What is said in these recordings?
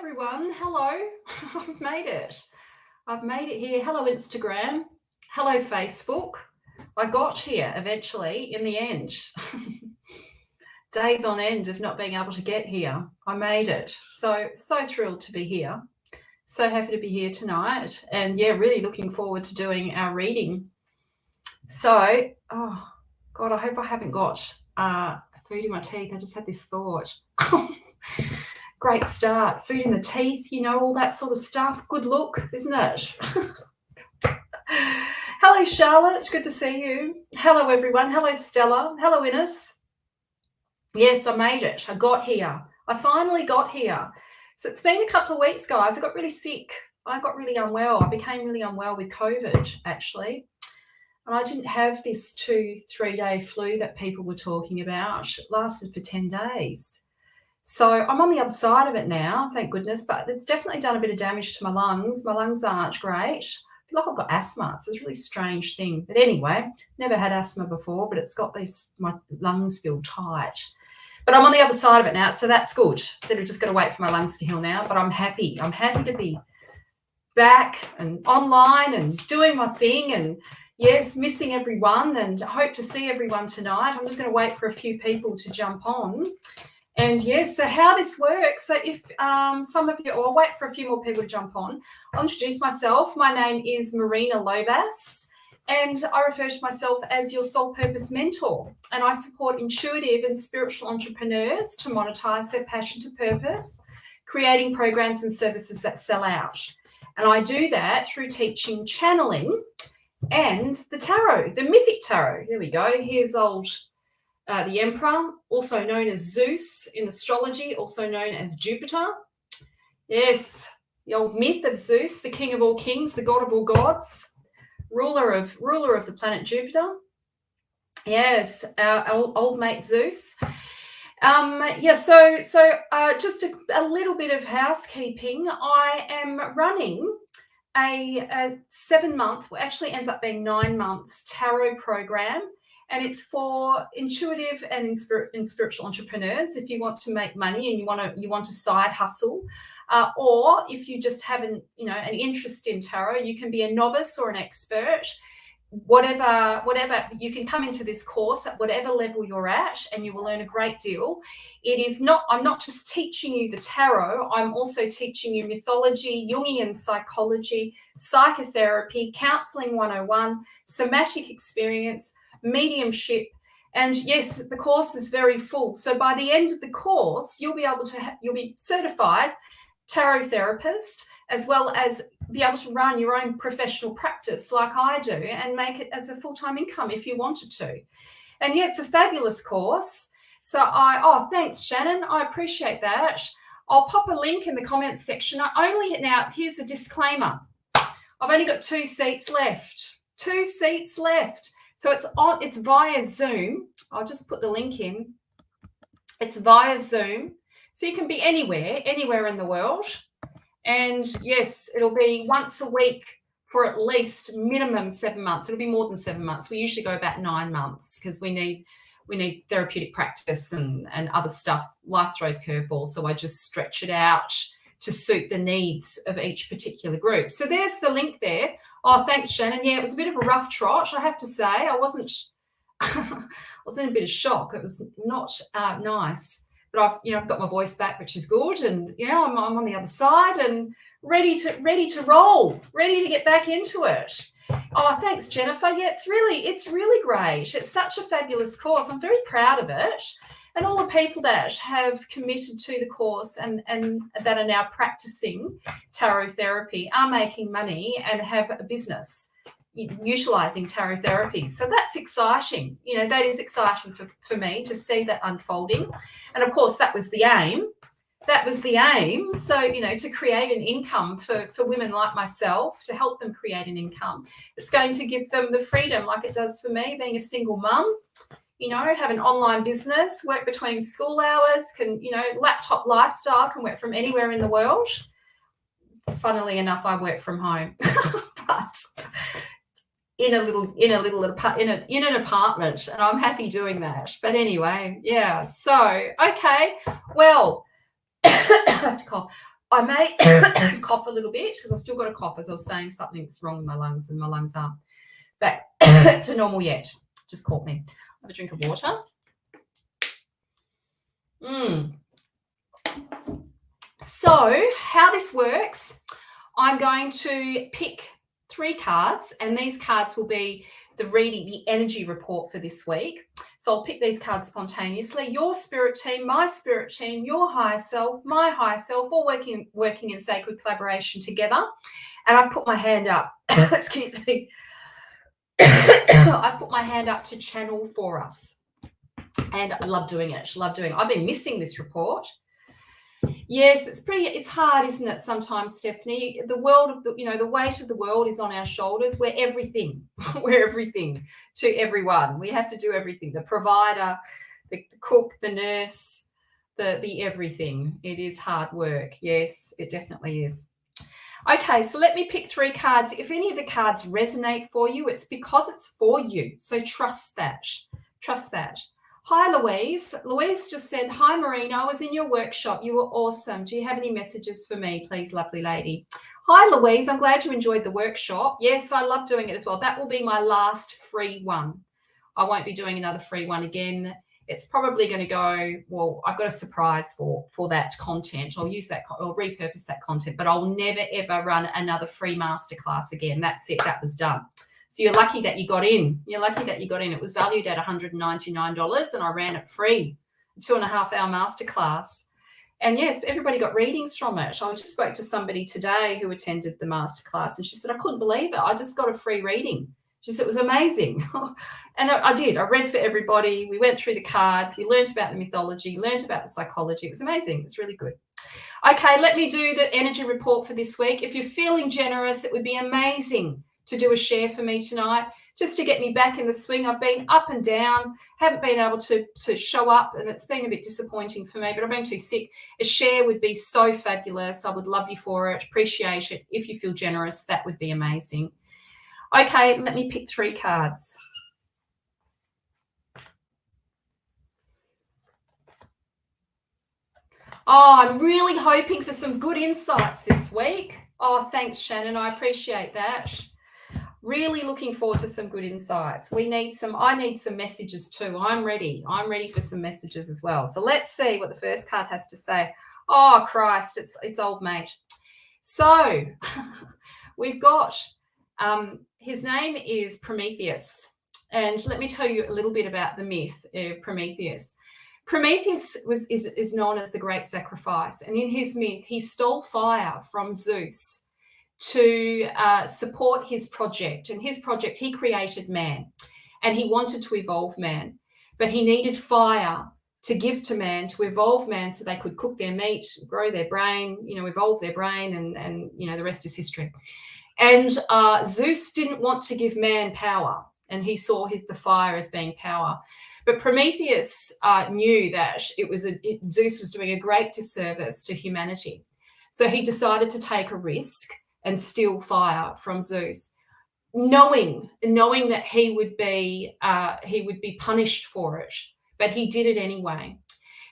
everyone. Hello. I've made it. I've made it here. Hello, Instagram. Hello, Facebook. I got here eventually in the end. Days on end of not being able to get here. I made it. So thrilled to be here. So happy to be here tonight. And yeah, really looking forward to doing our reading. So, oh God, I hope I haven't got food in my teeth. I just had this thought. Great start. Food in the teeth, you know, all that sort of stuff. Good look, isn't it? Hello, Charlotte. Good to see you. Hello, everyone. Hello, Stella. Hello, Ines. Yes, I made it. I got here. I finally got here. So it's been a couple of weeks, guys. I got really sick. I got really unwell. I became really unwell with COVID, actually. And I didn't have this 2-3 day flu that people were talking about. It lasted for 10 days. So I'm on the other side of it now, thank goodness, but it's definitely done a bit of damage to my lungs. My lungs aren't great. I feel like I've got asthma. It's a really strange thing. But anyway, never had asthma before, but it's got my lungs feel tight. But I'm on the other side of it now, so that's good. They're just going to wait for my lungs to heal now, but I'm happy. I'm happy to be back and online and doing my thing and, yes, missing everyone, and I hope to see everyone tonight. I'm just going to wait for a few people to jump on. And yes, so how this works, so if some of you, or I'll wait for a few more people to jump on, I'll introduce myself. My name is Marina Lovas, and I refer to myself as your soul purpose mentor. And I support intuitive and spiritual entrepreneurs to monetize their passion to purpose, creating programs and services that sell out. And I do that through teaching channeling and the tarot, the mythic tarot. Here we go. Here's old... the Emperor, also known as Zeus in astrology, also known as Jupiter. Yes, the old myth of Zeus, the king of all kings, the god of all gods, ruler of the planet Jupiter. Yes, our old mate Zeus. Just a little bit of housekeeping. I am running a 7-month, well, actually ends up being 9 months tarot program. And it's for intuitive and spiritual entrepreneurs. If you want to make money and you want a side hustle, or if you just have an interest in tarot, you can be a novice or an expert. Whatever, you can come into this course at whatever level you're at, and you will learn a great deal. I'm not just teaching you the tarot. I'm also teaching you mythology, Jungian psychology, psychotherapy, counseling 101, somatic experience, mediumship, and yes, the course is very full. So by the end of the course, you'll be certified tarot therapist, as well as be able to run your own professional practice like I do and make it as a full-time income if you wanted to. And yeah, it's a fabulous course. So thanks, Shannon. I appreciate that. I'll pop a link in the comments section. Now, here's a disclaimer. I've only got 2 seats left. 2 seats left. So it's via Zoom. I'll just put the link in. It's via Zoom. So you can be anywhere in the world. And yes, it'll be once a week for at least minimum 7 months. It'll be more than 7 months. We usually go about 9 months because we need therapeutic practice and other stuff. Life throws curveballs, so I just stretch it out to suit the needs of each particular group. So there's the link there. Oh, thanks, Shannon. Yeah, it was a bit of a rough trot, I have to say. I was in a bit of shock. It was not nice. But I've got my voice back, which is good. And, I'm on the other side and ready to roll, ready to get back into it. Oh, thanks, Jennifer. Yeah, it's really great. It's such a fabulous course. I'm very proud of it. And all the people that have committed to the course and that are now practicing tarot therapy are making money and have a business utilising tarot therapy. So that's exciting. That is exciting for me to see that unfolding. And, of course, that was the aim. So, to create an income for women like myself, to help them create an income. It's going to give them the freedom like it does for me, being a single mum. Have an online business, work between school hours, laptop lifestyle, can work from anywhere in the world. Funnily enough, I work from home, but in an apartment, and I'm happy doing that. But anyway, yeah. So, okay, well, I have to cough. I may cough a little bit because I've still got a cough, as I was saying, something's wrong with my lungs, and my lungs aren't back to normal yet. Just caught me. Have a drink of water. So how this works, I'm going to pick 3 cards, and these cards will be the energy report for this week. So I'll pick these cards spontaneously. Your spirit team, my spirit team, your higher self, my higher self, all working in sacred collaboration together. And I've put my hand up. Excuse me. I've put my hand up to channel for us. And I love doing it. I've been missing this report. Yes, it's hard, isn't it, sometimes, Stephanie? The world of the weight of the world is on our shoulders. We're everything. We're everything to everyone. We have to do everything. The provider, the cook, the nurse, the everything. It is hard work. Yes, it definitely is. Okay, so let me pick 3 cards. If any of the cards resonate for you, it's because it's for you. So trust that. Trust that. Hi, Louise. Louise just said, hi, Marina. I was in your workshop. You were awesome. Do you have any messages for me, please, lovely lady? Hi, Louise. I'm glad you enjoyed the workshop. Yes, I love doing it as well. That will be my last free one. I won't be doing another free one again. It's probably going to go, well, I've got a surprise for that content. I'll use that, I'll repurpose that content, but I'll never, ever run another free masterclass again. That's it. That was done. So you're lucky that you got in. You're lucky that you got in. It was valued at $199 and I ran it free, a 2.5-hour masterclass. And yes, everybody got readings from it. I just spoke to somebody today who attended the masterclass and she said, I couldn't believe it. I just got a free reading. She said, it was amazing. And I did. I read for everybody. We went through the cards. We learned about the mythology, learned about the psychology. It was amazing. It's really good. Okay, let me do the energy report for this week. If you're feeling generous, it would be amazing to do a share for me tonight, just to get me back in the swing. I've been up and down, haven't been able to show up, and it's been a bit disappointing for me, but I've been too sick. A share would be so fabulous. I would love you for it, appreciate it. If you feel generous, that would be amazing. Okay, let me pick 3 cards. Oh, I'm really hoping for some good insights this week. Oh, thanks, Shannon. I appreciate that. Really looking forward to some good insights. I need some messages too. I'm ready for some messages as well. So let's see what the first card has to say. Oh, Christ, it's old mate. So we've got, his name is Prometheus. And let me tell you a little bit about the myth of Prometheus. Prometheus is known as the great sacrifice. And in his myth, he stole fire from Zeus to support his project. And his project, he created man and he wanted to evolve man, but he needed fire to give to man, to evolve man so they could cook their meat, grow their brain, evolve their brain, and the rest is history. And Zeus didn't want to give man power, and he saw the fire as being power. But Prometheus knew that Zeus was doing a great disservice to humanity. So he decided to take a risk and steal fire from Zeus, knowing that he would be punished for it, but he did it anyway.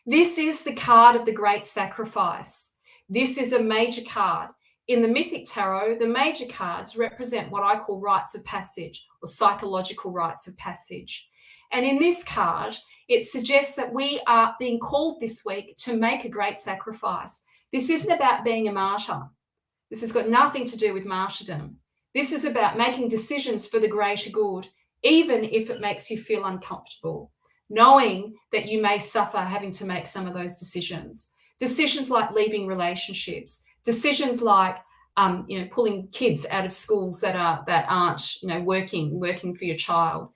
This is the card of the great sacrifice. This is a major card. In the Mythic Tarot, the major cards represent what I call rites of passage or psychological rites of passage. And in this card, it suggests that we are being called this week to make a great sacrifice. This isn't about being a martyr. This has got nothing to do with martyrdom. This is about making decisions for the greater good, even if it makes you feel uncomfortable, knowing that you may suffer having to make some of those decisions. Decisions like leaving relationships, decisions like pulling kids out of schools that aren't working for your child,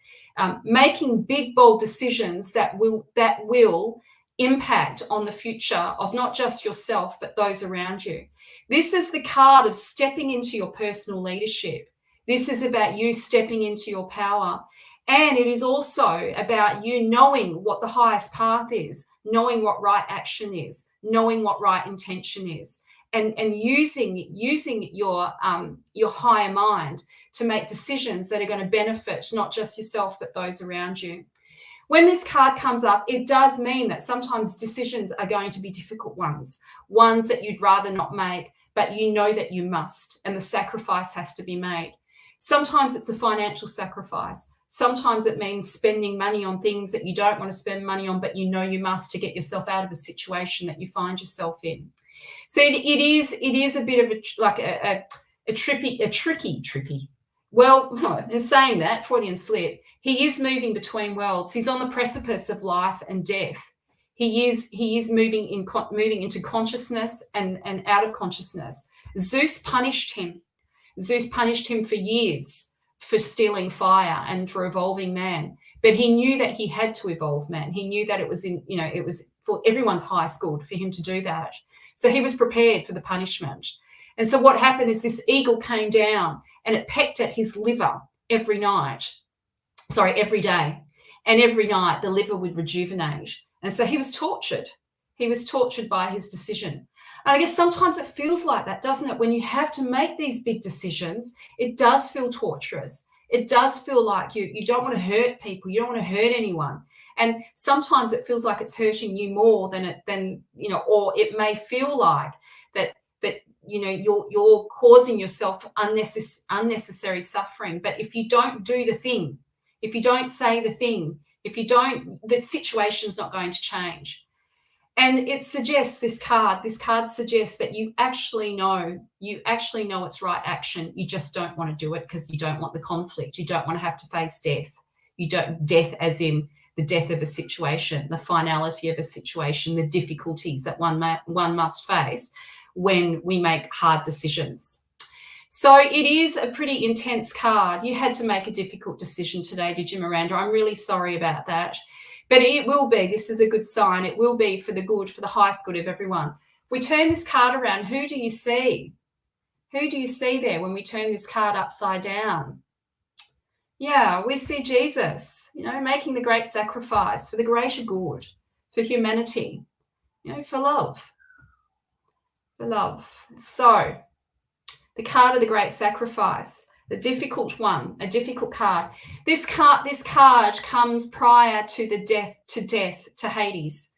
making big bold decisions that will impact on the future of not just yourself but those around you. This is the card of stepping into your personal leadership. This is about you stepping into your power. And it is also about you knowing what the highest path is, knowing what right action is, knowing what right intention is, and using your higher mind to make decisions that are going to benefit not just yourself but those around you. When this card comes up, it does mean that sometimes decisions are going to be difficult ones that you'd rather not make, but you know that you must, and the sacrifice has to be made. Sometimes it's a financial sacrifice. Sometimes it means spending money on things that you don't want to spend money on, but you know you must to get yourself out of a situation that you find yourself in. So it is a bit of a tricky. Well, in saying that, Freudian slip, he is moving between worlds. He's on the precipice of life and death. He is moving into consciousness and out of consciousness. Zeus punished him. Zeus punished him for years for stealing fire and for evolving man. But he knew that he had to evolve man. He knew that it was it was for everyone's highest good for him to do that. So he was prepared for the punishment. And so what happened is this eagle came down and it pecked at his liver every day. And every night the liver would rejuvenate. And so he was tortured. He was tortured by his decision. And I guess sometimes it feels like that, doesn't it? When you have to make these big decisions, it does feel torturous. It does feel like you don't want to hurt people. You don't want to hurt anyone. And sometimes it feels like it's hurting you more than or it may feel like that you're causing yourself unnecessary suffering. But if you don't do the thing, if you don't say the thing, the situation's not going to change. And it suggests this card suggests that you actually know it's right action. You just don't want to do it because you don't want the conflict. You don't want to have to face death. Death as in the death of a situation, the finality of a situation, the difficulties that one must face when we make hard decisions. So it is a pretty intense card. You had to make a difficult decision today, did you, Miranda? I'm really sorry about that. But it will be, this is a good sign, it will be for the good, for the highest good of everyone. We turn this card around, who do you see? Who do you see there when we turn this card upside down? Yeah, we see Jesus, making the great sacrifice for the greater good, for humanity, for love. For love. So, the card of the great sacrifice, the difficult one, a difficult card. This card comes prior to the death, to Hades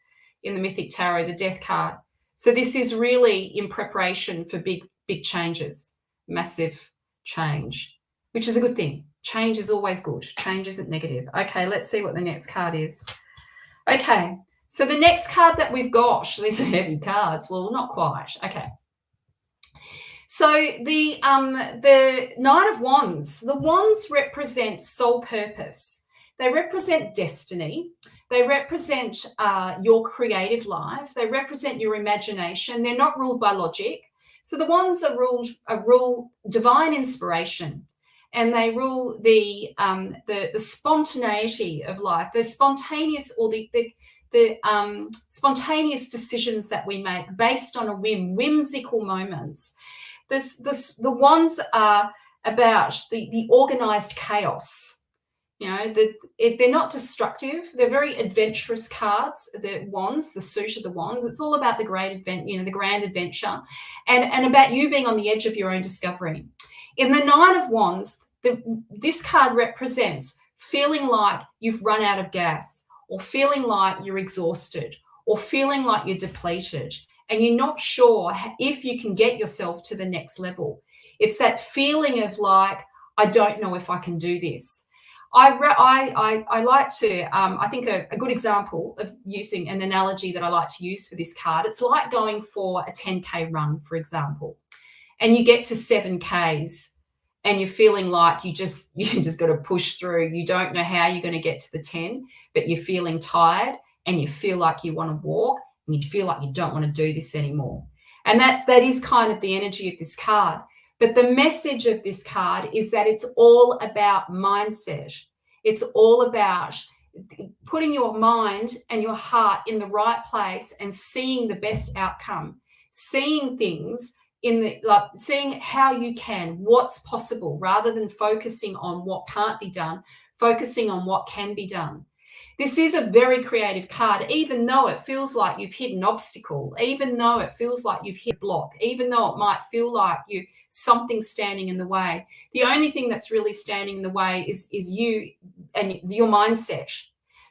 in the Mythic Tarot, the death card. So this is really in preparation for big changes, massive change, which is a good thing. Change is always good. Change isn't negative. Okay, let's see what the next card is. Okay, so the next card that we've got, these are heavy cards. Well, not quite. Okay. So the Knight of Wands, the wands represent soul purpose. They represent destiny. They represent your creative life. They represent your imagination. They're not ruled by logic. So the wands rule divine inspiration, and they rule the spontaneity of life, the spontaneous or the spontaneous decisions that we make based on a whimsical moments. The wands are about the organized chaos. They're not destructive. They're very adventurous cards. The wands, the suit of the wands, it's all about the great the grand adventure, and about you being on the edge of your own discovery. In the Nine of Wands, this card represents feeling like you've run out of gas, or feeling like you're exhausted, or feeling like you're depleted, and you're not sure if you can get yourself to the next level. It's that feeling of like, I don't know if I can do this. I like to, I think a good example of using an analogy that I like to use for this card, it's like going for a 10K run, for example, and you get to 7Ks and you're feeling like you just got to push through. You don't know how you're going to get to the 10, but you're feeling tired and you feel like you want to walk and you feel like you don't want to do this anymore. And that is kind of the energy of this card. But the message of this card is that it's all about mindset. It's all about putting your mind and your heart in the right place and seeing the best outcome, seeing things seeing how you can, what's possible, rather than focusing on what can't be done, focusing on what can be done. This is a very creative card, even though it feels like you've hit an obstacle, even though it feels like you've hit a block, even though it might feel like something's standing in the way. The only thing that's really standing in the way is you and your mindset.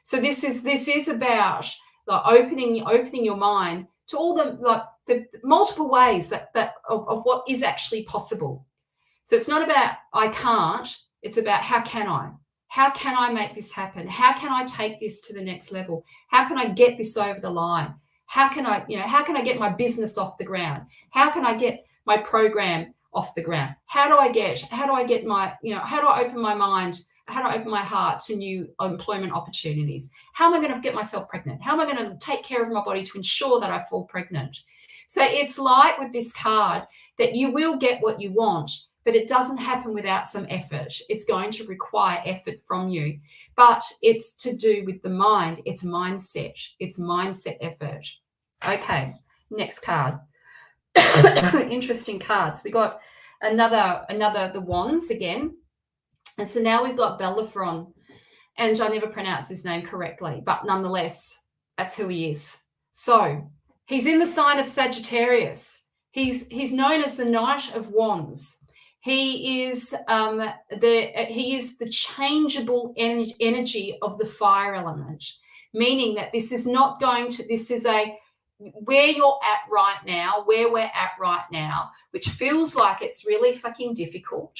So this is about like opening your mind to all the multiple ways that of what is actually possible. So it's not about I can't, it's about how can I? How can I make this happen? How can I take this to the next level? How can I get this over the line? How can I get my business off the ground? How can I get my program off the ground? How do I get my, how do I open my mind? How do I open my heart to new employment opportunities? How am I going to get myself pregnant? How am I going to take care of my body to ensure that I fall pregnant? So it's like with this card that you will get what you want, but it doesn't happen without some effort. It's going to require effort from you, but it's to do with the mind. It's mindset. It's mindset effort. Okay, next card. Interesting cards. We got another the wands again. And so now we've got Bellerophon, and I never pronounce his name correctly, but nonetheless, that's who he is. So he's in the sign of Sagittarius. He's known as the Knight of Wands. He is the changeable energy of the fire element, meaning that this is where you're at right now, where we're at right now, which feels like it's really fucking difficult.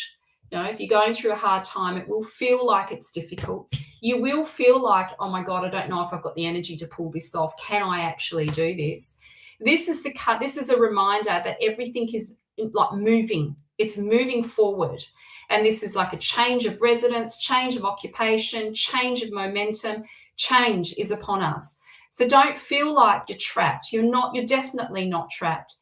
If you're going through a hard time, it will feel like it's difficult. You will feel like, oh my God, I don't know if I've got the energy to pull this off. Can I actually do this? This is a reminder that everything is like moving. It's moving forward. And this is like a change of residence, change of occupation, change of momentum. Change is upon us. So don't feel like you're trapped. You're definitely not trapped.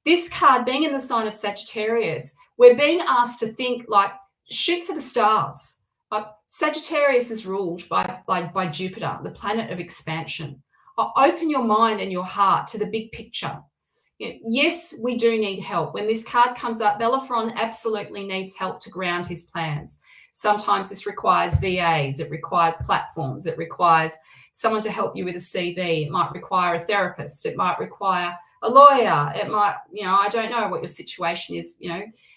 This card, being in the sign of Sagittarius, we're being asked to think like, shoot for the stars. Like Sagittarius is ruled by Jupiter, the planet of expansion. Open your mind and your heart to the big picture. Yes, we do need help. When this card comes up, Bellerophon absolutely needs help to ground his plans. Sometimes this requires VAs, it requires platforms, it requires someone to help you with a CV. It might require a therapist. It might require a lawyer. It might, I don't know what your situation is,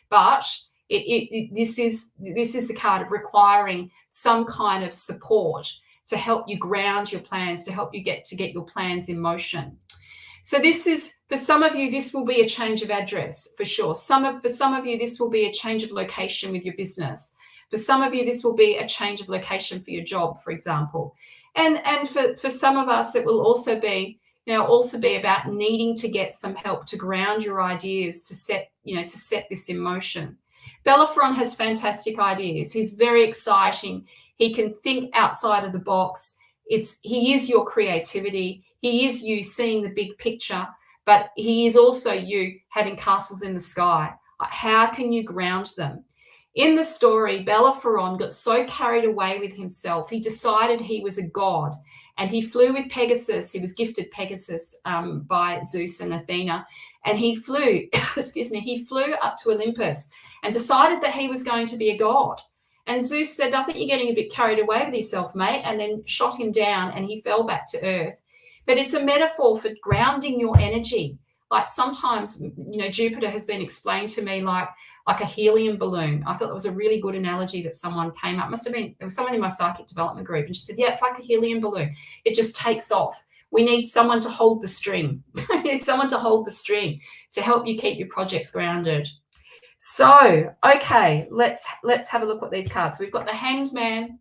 but this is the card of requiring some kind of support to help you ground your plans, to help you get your plans in motion. So this is, for some of you, this will be a change of address for sure. For some of you, this will be a change of location with your business. For some of you, this will be a change of location for your job, for example. And for some of us, it will also be about needing to get some help to ground your ideas, to set this in motion. Bellerophon has fantastic ideas. He's very exciting. He can think outside of the box. He is your creativity. He is you seeing the big picture, but he is also you having castles in the sky. How can you ground them? In the story, Bellerophon got so carried away with himself, he decided he was a god, and he flew with Pegasus. He was gifted Pegasus by Zeus and Athena, and he flew, he flew up to Olympus and decided that he was going to be a god. And Zeus said, I think you're getting a bit carried away with yourself, mate, and then shot him down and he fell back to earth. But it's a metaphor for grounding your energy. Like sometimes, Jupiter has been explained to me like a helium balloon. I thought that was a really good analogy that someone came up. It was someone in my psychic development group. And she said, yeah, it's like a helium balloon. It just takes off. We need someone to hold the string. We need someone to hold the string to help you keep your projects grounded. So, okay, let's have a look at these cards. We've got the Hanged Man,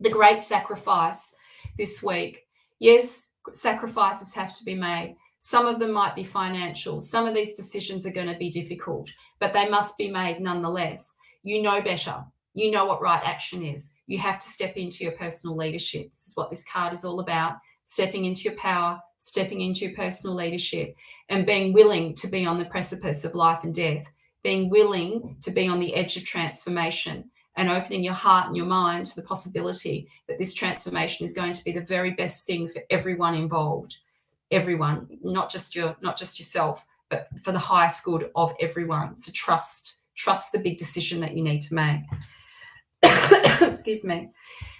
the Great Sacrifice this week. Yes, sacrifices have to be made. Some of them might be financial. Some of these decisions are going to be difficult, but they must be made nonetheless. You know better. You know what right action is. You have to step into your personal leadership. This is what this card is all about. Stepping into your power, stepping into your personal leadership, and being willing to be on the precipice of life and death, being willing to be on the edge of transformation, and opening your heart and your mind to the possibility that this transformation is going to be the very best thing for everyone involved. Everyone, not just yourself, but for the highest good of everyone. So trust the big decision that you need to make. Excuse me.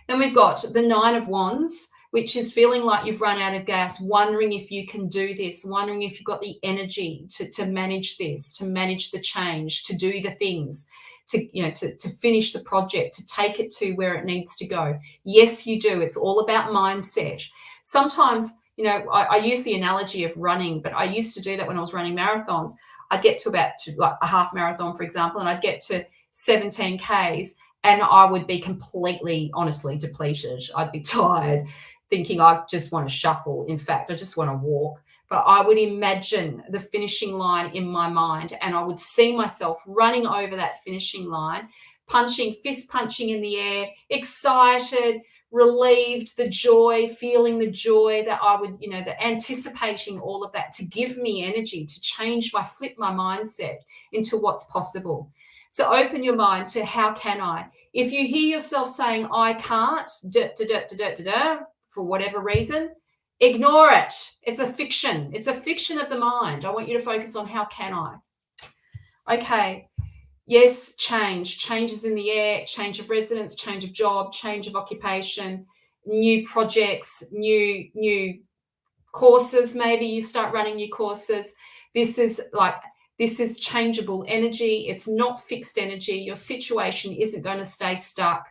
Then we've got the Nine of Wands, which is feeling like you've run out of gas, wondering if you can do this, wondering if you've got the energy to manage this, to manage the change, to do the things. to finish the project, to take it to where it needs to go. Yes, you do. It's all about mindset. Sometimes, I use the analogy of running, but I used to do that when I was running marathons. I'd get to like a half marathon, for example, and I'd get to 17 Ks and I would be completely, honestly, depleted. I'd be tired, thinking I just want to shuffle. In fact, I just want to walk. But I would imagine the finishing line in my mind, and I would see myself running over that finishing line, fist punching in the air, excited, relieved, the joy, feeling the joy that I would, the anticipating all of that to give me energy, to flip my mindset into what's possible. So open your mind to how can I? If you hear yourself saying, I can't, for whatever reason, ignore it. It's a fiction. It's a fiction of the mind. I want you to focus on how can I? Okay. Yes, changes in the air, change of residence, change of job, change of occupation, new projects, new courses. Maybe you start running new courses. This is changeable energy. It's not fixed energy. Your situation isn't going to stay stuck.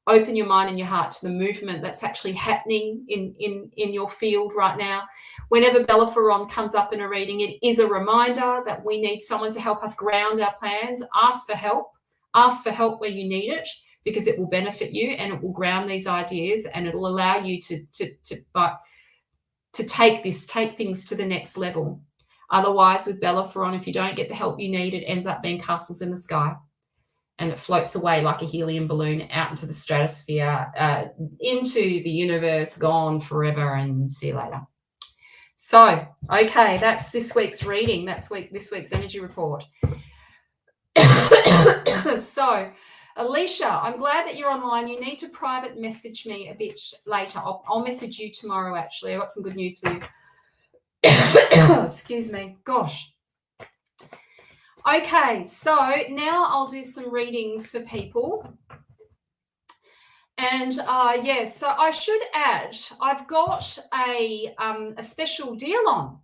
Open your mind and your heart to the movement that's actually happening in your field right now. Whenever Bellaferon comes up in a reading, it is a reminder that we need someone to help us ground our plans. Ask for help. Ask for help where you need it, because it will benefit you and it will ground these ideas, and it will allow you to take things to the next level. Otherwise, with Bellaferon, if you don't get the help you need, it ends up being castles in the sky. And it floats away like a helium balloon out into the stratosphere, into the universe, gone forever, and see you later. So, okay, that's this week's reading. That's this week's energy report. So, Alicia, I'm glad that you're online. You need to private message me a bit later. I'll message you tomorrow, actually. I've got some good news for you. Excuse me. Gosh. Okay, so now I'll do some readings for people. And yes, so I should add, I've got a special deal on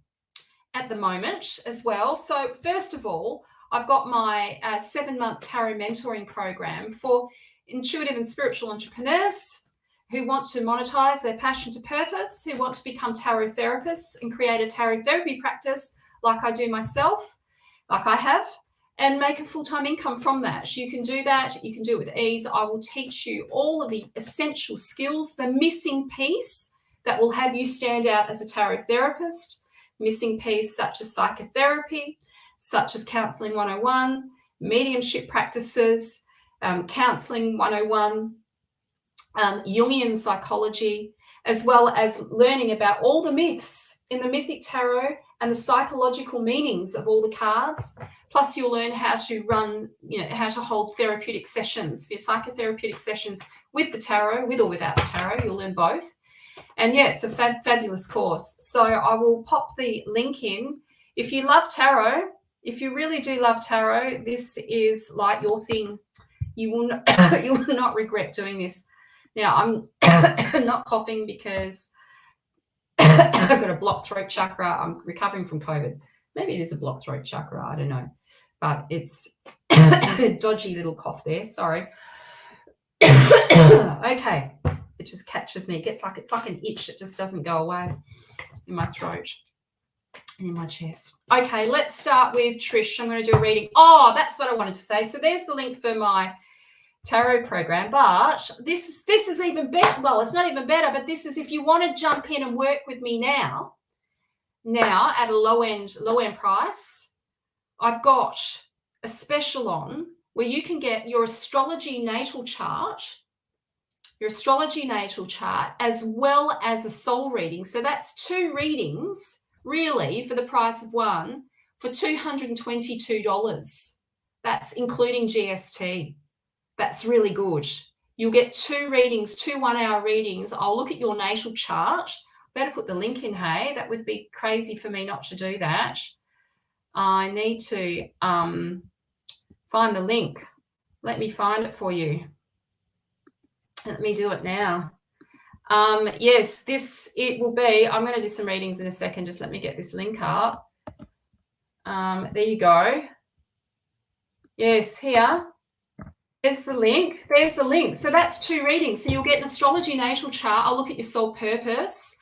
at the moment as well. So first of all, I've got my 7-month tarot mentoring program for intuitive and spiritual entrepreneurs who want to monetize their passion to purpose, who want to become tarot therapists and create a tarot therapy practice like I do myself, like I have, and make a full-time income from that. You can do that. You can do it with ease. I will teach you all of the essential skills, the missing piece that will have you stand out as a tarot therapist, missing piece such as psychotherapy, such as Counselling 101, mediumship practices, Counselling 101, Jungian psychology, as well as learning about all the myths in the mythic tarot and the psychological meanings of all the cards. Plus, you'll learn how to run, how to hold therapeutic sessions, for your psychotherapeutic sessions with the tarot, with or without the tarot. You'll learn both. And yeah, it's a fabulous course. So I will pop the link in. If you love tarot, if you really do love tarot, this is like your thing. You will not regret doing this. Now, I'm not coughing because I've got a blocked throat chakra. I'm recovering from COVID. Maybe it is a blocked throat chakra. I don't know. But it's a dodgy little cough there. Sorry. Okay. It just catches me. It's like an itch that just doesn't go away in my throat and in my chest. Okay, let's start with Trish. I'm going to do a reading. Oh, that's what I wanted to say. So there's the link for my tarot program, but this is even better. Well, it's not even better, but this is if you want to jump in and work with me now at a low end price. I've got a special on where you can get your astrology natal chart, as well as a soul reading. So that's 2 readings really for the price of one, for $222. That's including GST. That's really good. You'll get 2 readings, 2 1-hour readings. I'll look at your natal chart. Better put the link in, hey? That would be crazy for me not to do that. I need to find the link. Let me find it for you. Let me do it now. Yes, it will be. I'm going to do some readings in a second. Just let me get this link up. There you go. Yes, here. There's the link. There's the link. So that's 2 readings. So you'll get an astrology natal chart. I'll look at your soul purpose.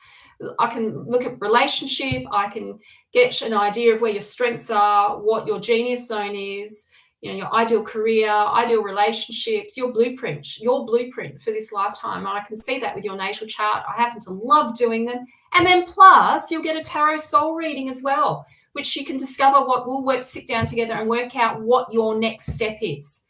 I can look at relationship. I can get an idea of where your strengths are, what your genius zone is, your ideal career, ideal relationships, your blueprint for this lifetime. And I can see that with your natal chart. I happen to love doing them. And then plus you'll get a tarot soul reading as well, which you can discover sit down together and work out what your next step is.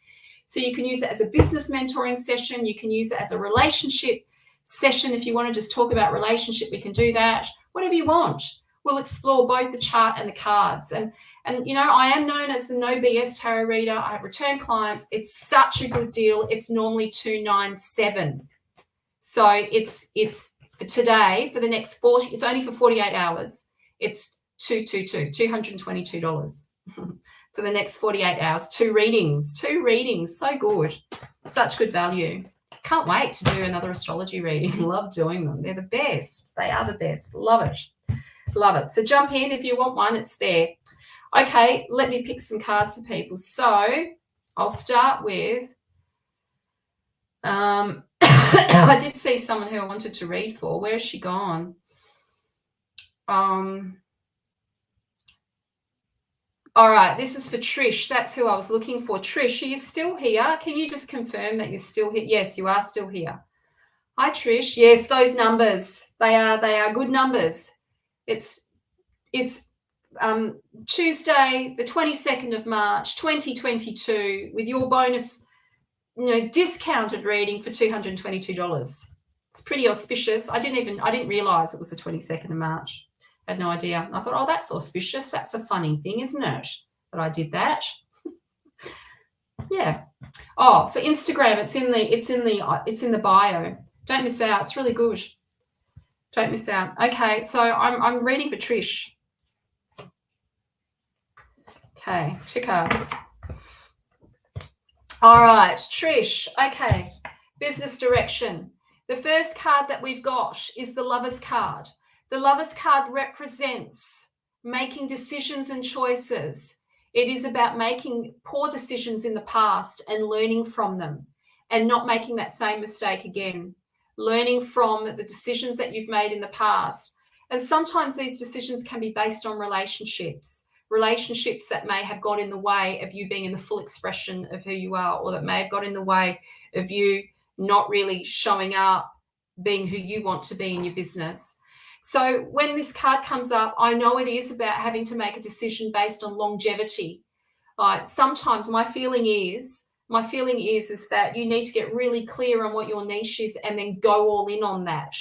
So you can use it as a business mentoring session. You can use it as a relationship session. If you want to just talk about relationship, we can do that. Whatever you want. We'll explore both the chart and the cards. And I am known as the No BS Tarot Reader. I have return clients. It's such a good deal. It's normally $297. So it's for today, for the next 40, it's only for 48 hours. It's $222 for the next 48 hours. 2 readings, so good, such good value. Can't wait to do another astrology reading. Love doing them. They're the best. They are the best. Love it. So jump in if you want one. It's there. Okay, let me pick some cards for people. So I'll start with I did see someone who I wanted to read for. Where has she gone? All right, this is for Trish. That's who I was looking for. Trish, are you still here? Can you just confirm that you're still here? Yes, you are still here. Hi, Trish. Yes, those numbers. They are good numbers. It's Tuesday, the 22nd of March, 2022, with your bonus, discounted reading for $222. It's pretty auspicious. I didn't realize it was the 22nd of March. Had no idea. I thought, oh, that's auspicious. That's a funny thing, isn't it? That I did that. Yeah. Oh, for Instagram, it's in the bio. Don't miss out. It's really good. Don't miss out. Okay, so I'm reading for Trish. Okay, 2 cards. All right, Trish. Okay, business direction. The first card that we've got is the Lover's card. The Lover's card represents making decisions and choices. It is about making poor decisions in the past and learning from them and not making that same mistake again. Learning from the decisions that you've made in the past. And sometimes these decisions can be based on relationships that may have got in the way of you being in the full expression of who you are, or that may have got in the way of you not really showing up, being who you want to be in your business. So when this card comes up, I know it is about having to make a decision based on longevity. Sometimes my feeling is that you need to get really clear on what your niche is and then go all in on that.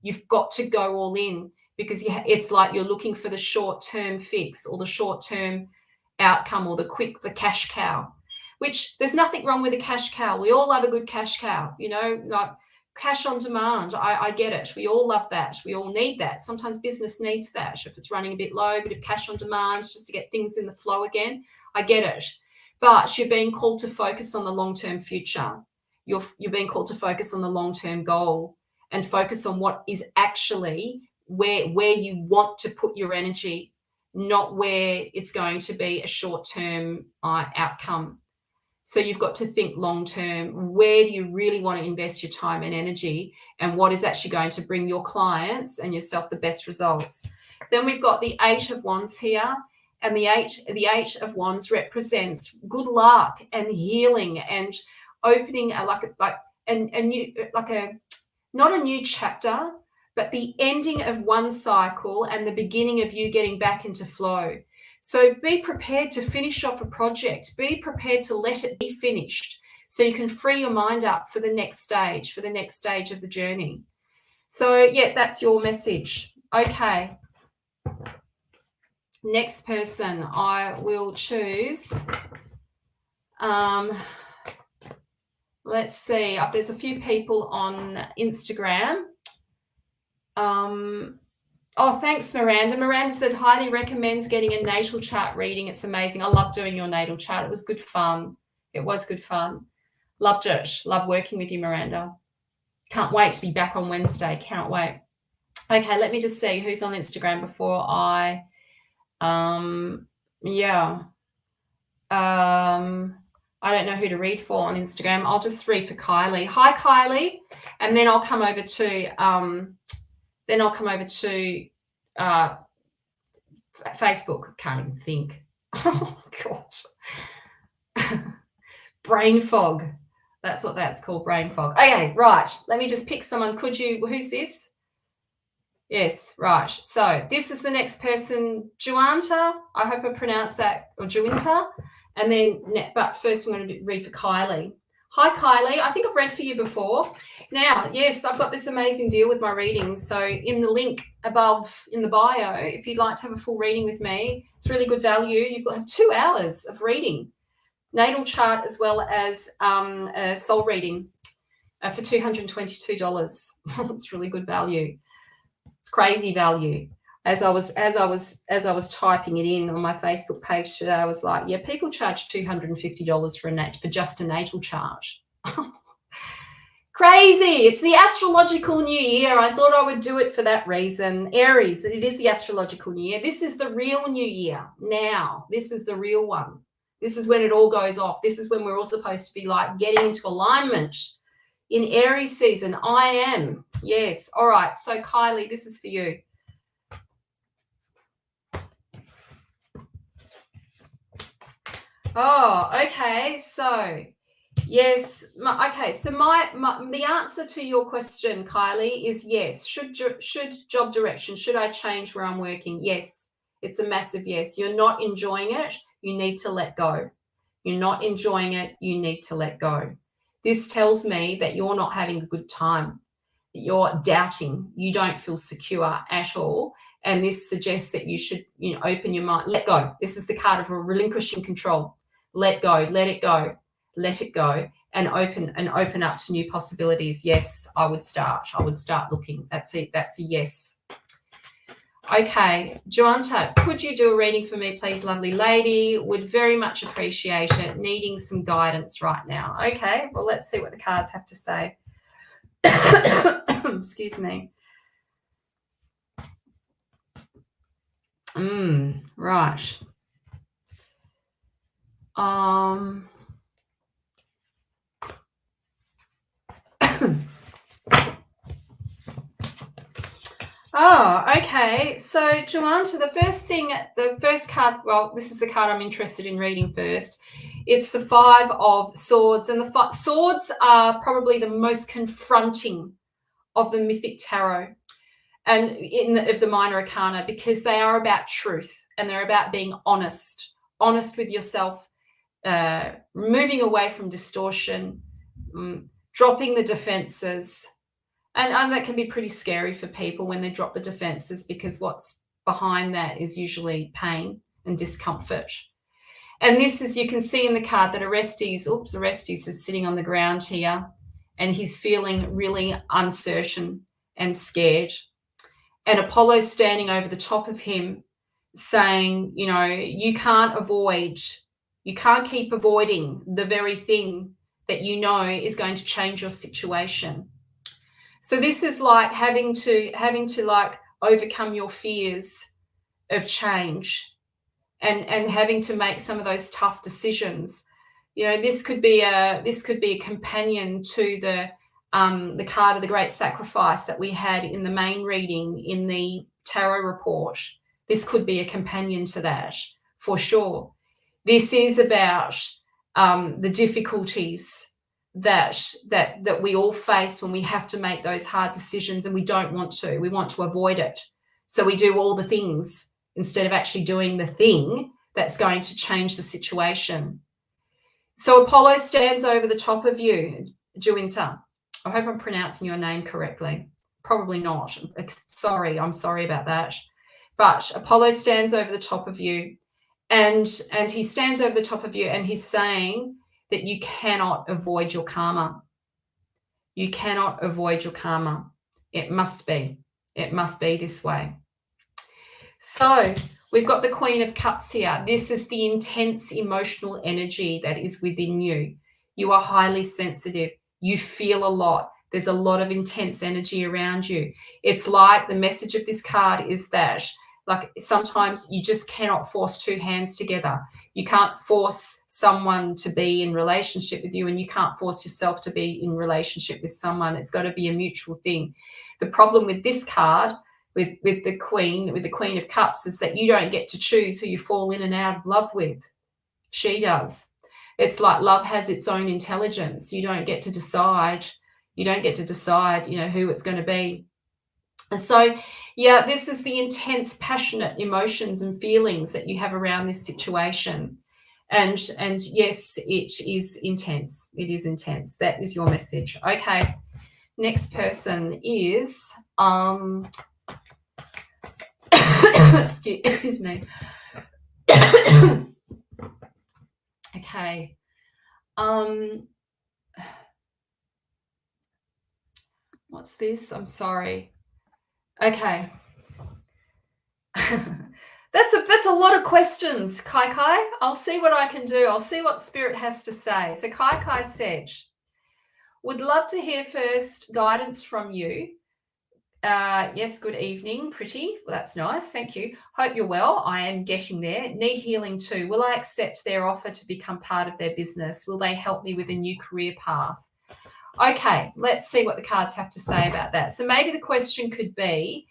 You've got to go all in, because it's like you're looking for the short-term fix or the short-term outcome or the cash cow, which there's nothing wrong with a cash cow. We all love a good cash cow, like cash on demand. I get it. We all love that. We all need that. Sometimes business needs that if it's running a bit low, a bit of cash on demand just to get things in the flow again. I get it. But you're being called to focus on the long-term future. You're being called to focus on the long-term goal and focus on what is actually where you want to put your energy, not where it's going to be a short-term outcome. So you've got to think long-term. Where do you really want to invest your time and energy, and what is actually going to bring your clients and yourself the best results? Then we've got the 8 of Wands here, and the eight of Wands represents good luck and healing and opening not a new chapter, but the ending of one cycle and the beginning of you getting back into flow. So be prepared to finish off a project. Be prepared to let it be finished so you can free your mind up for the next stage of the journey. So, yeah, that's your message. Okay. Next person I will choose. Let's see. There's a few people on Instagram. Oh, thanks, Miranda. Miranda said, highly recommends getting a natal chart reading. It's amazing. I love doing your natal chart. It was good fun. Loved it. Love working with you, Miranda. Can't wait to be back on Wednesday. Can't wait. Okay, let me just see who's on Instagram before I, I don't know who to read for on Instagram. I'll just read for Kylie. Hi, Kylie. And then I'll come over to Facebook. Can't even think. Oh, God. Brain fog. That's what that's called, brain fog. Okay, right. Let me just pick someone. Who's this? Yes, right. So this is the next person, Juanta. I hope I pronounced that, or Juinta. And then, but first I'm going to read for Kylie. Hi, Kylie. I think I've read for you before. Now, yes, I've got this amazing deal with my readings. So in the link above in the bio, if you'd like to have a full reading with me, it's really good value. You've got 2 hours of reading, natal chart as well as a soul reading for $222. It's really good value. It's crazy value. As I was typing it in on my Facebook page today, I was like, yeah, people charge $250 for just a natal chart. Crazy. It's the astrological new year. I thought I would do it for that reason. Aries, it is the astrological new year. This is the real new year now. This is the real one. This is when it all goes off. This is when we're all supposed to be like getting into alignment. In Aries season, I am. Yes. All right. So, Kylie, this is for you. Oh, okay. So, yes. Okay. So, the answer to your question, Kylie, is yes. Should job direction, should I change where I'm working? Yes. It's a massive yes. You're not enjoying it. You need to let go. You're not enjoying it. You need to let go. This tells me that you're not having a good time, that you're doubting, you don't feel secure at all. And this suggests that you should, open your mind, let go. This is the card of relinquishing control. Let go, let it go, and open up to new possibilities. Yes, I would start looking. That's it. That's a yes. Okay, Joanta, could you do a reading for me, please, lovely lady? Would very much appreciate it. Needing some guidance right now. Okay, well, let's see what the cards have to say. Excuse me. Right. Oh, okay. So, Joanta, the first card, well, this is the card I'm interested in reading first. It's the 5 of Swords, and the swords are probably the most confronting of the Mythic Tarot and of the Minor Arcana, because they are about truth and they're about being honest with yourself, moving away from distortion, dropping the defenses. And that can be pretty scary for people when they drop the defenses, because what's behind that is usually pain and discomfort. And this is, you can see in the card that Orestes is sitting on the ground here, and he's feeling really uncertain and scared. And Apollo's standing over the top of him saying, you can't keep avoiding the very thing that is going to change your situation. So this is like having to like overcome your fears of change and having to make some of those tough decisions. This could be a companion to the card of the Great Sacrifice that we had in the main reading in the tarot report. This could be a companion to that for sure. This is about the difficulties that we all face when we have to make those hard decisions, and we don't want to. We want to avoid it. So we do all the things instead of actually doing the thing that's going to change the situation. So Apollo stands over the top of you, Juinta. I hope I'm pronouncing your name correctly. Probably not. I'm sorry about that. But Apollo stands over the top of you, and he stands over the top of you, and he's saying that you cannot avoid your karma. You cannot avoid your karma. It must be this way. So we've got the Queen of Cups here. This is the intense emotional energy that is within you. You are highly sensitive. You feel a lot. There's a lot of intense energy around you. It's like the message of this card is that, like, sometimes you just cannot force two hands together. You can't force someone to be in relationship with you, and you can't force yourself to be in relationship with someone. It's got to be a mutual thing. The problem with this card, with the Queen of Cups, is that you don't get to choose who you fall in and out of love with. She does. It's like love has its own intelligence. You don't get to decide. You don't get to decide, who it's going to be. So, yeah, this is the intense, passionate emotions and feelings that you have around this situation. And yes, it is intense. It is intense. That is your message. Okay. Next person is excuse me. Okay. What's this? I'm sorry. Okay. That's a lot of questions, Kai. I'll see what I can do. I'll see what Spirit has to say. So Kai said, would love to hear first guidance from you. Yes, good evening, pretty. Well, that's nice. Thank you. Hope you're well. I am getting there. Need healing too. Will I accept their offer to become part of their business? Will they help me with a new career path? Okay, let's see what the cards have to say about that. So maybe the question could be,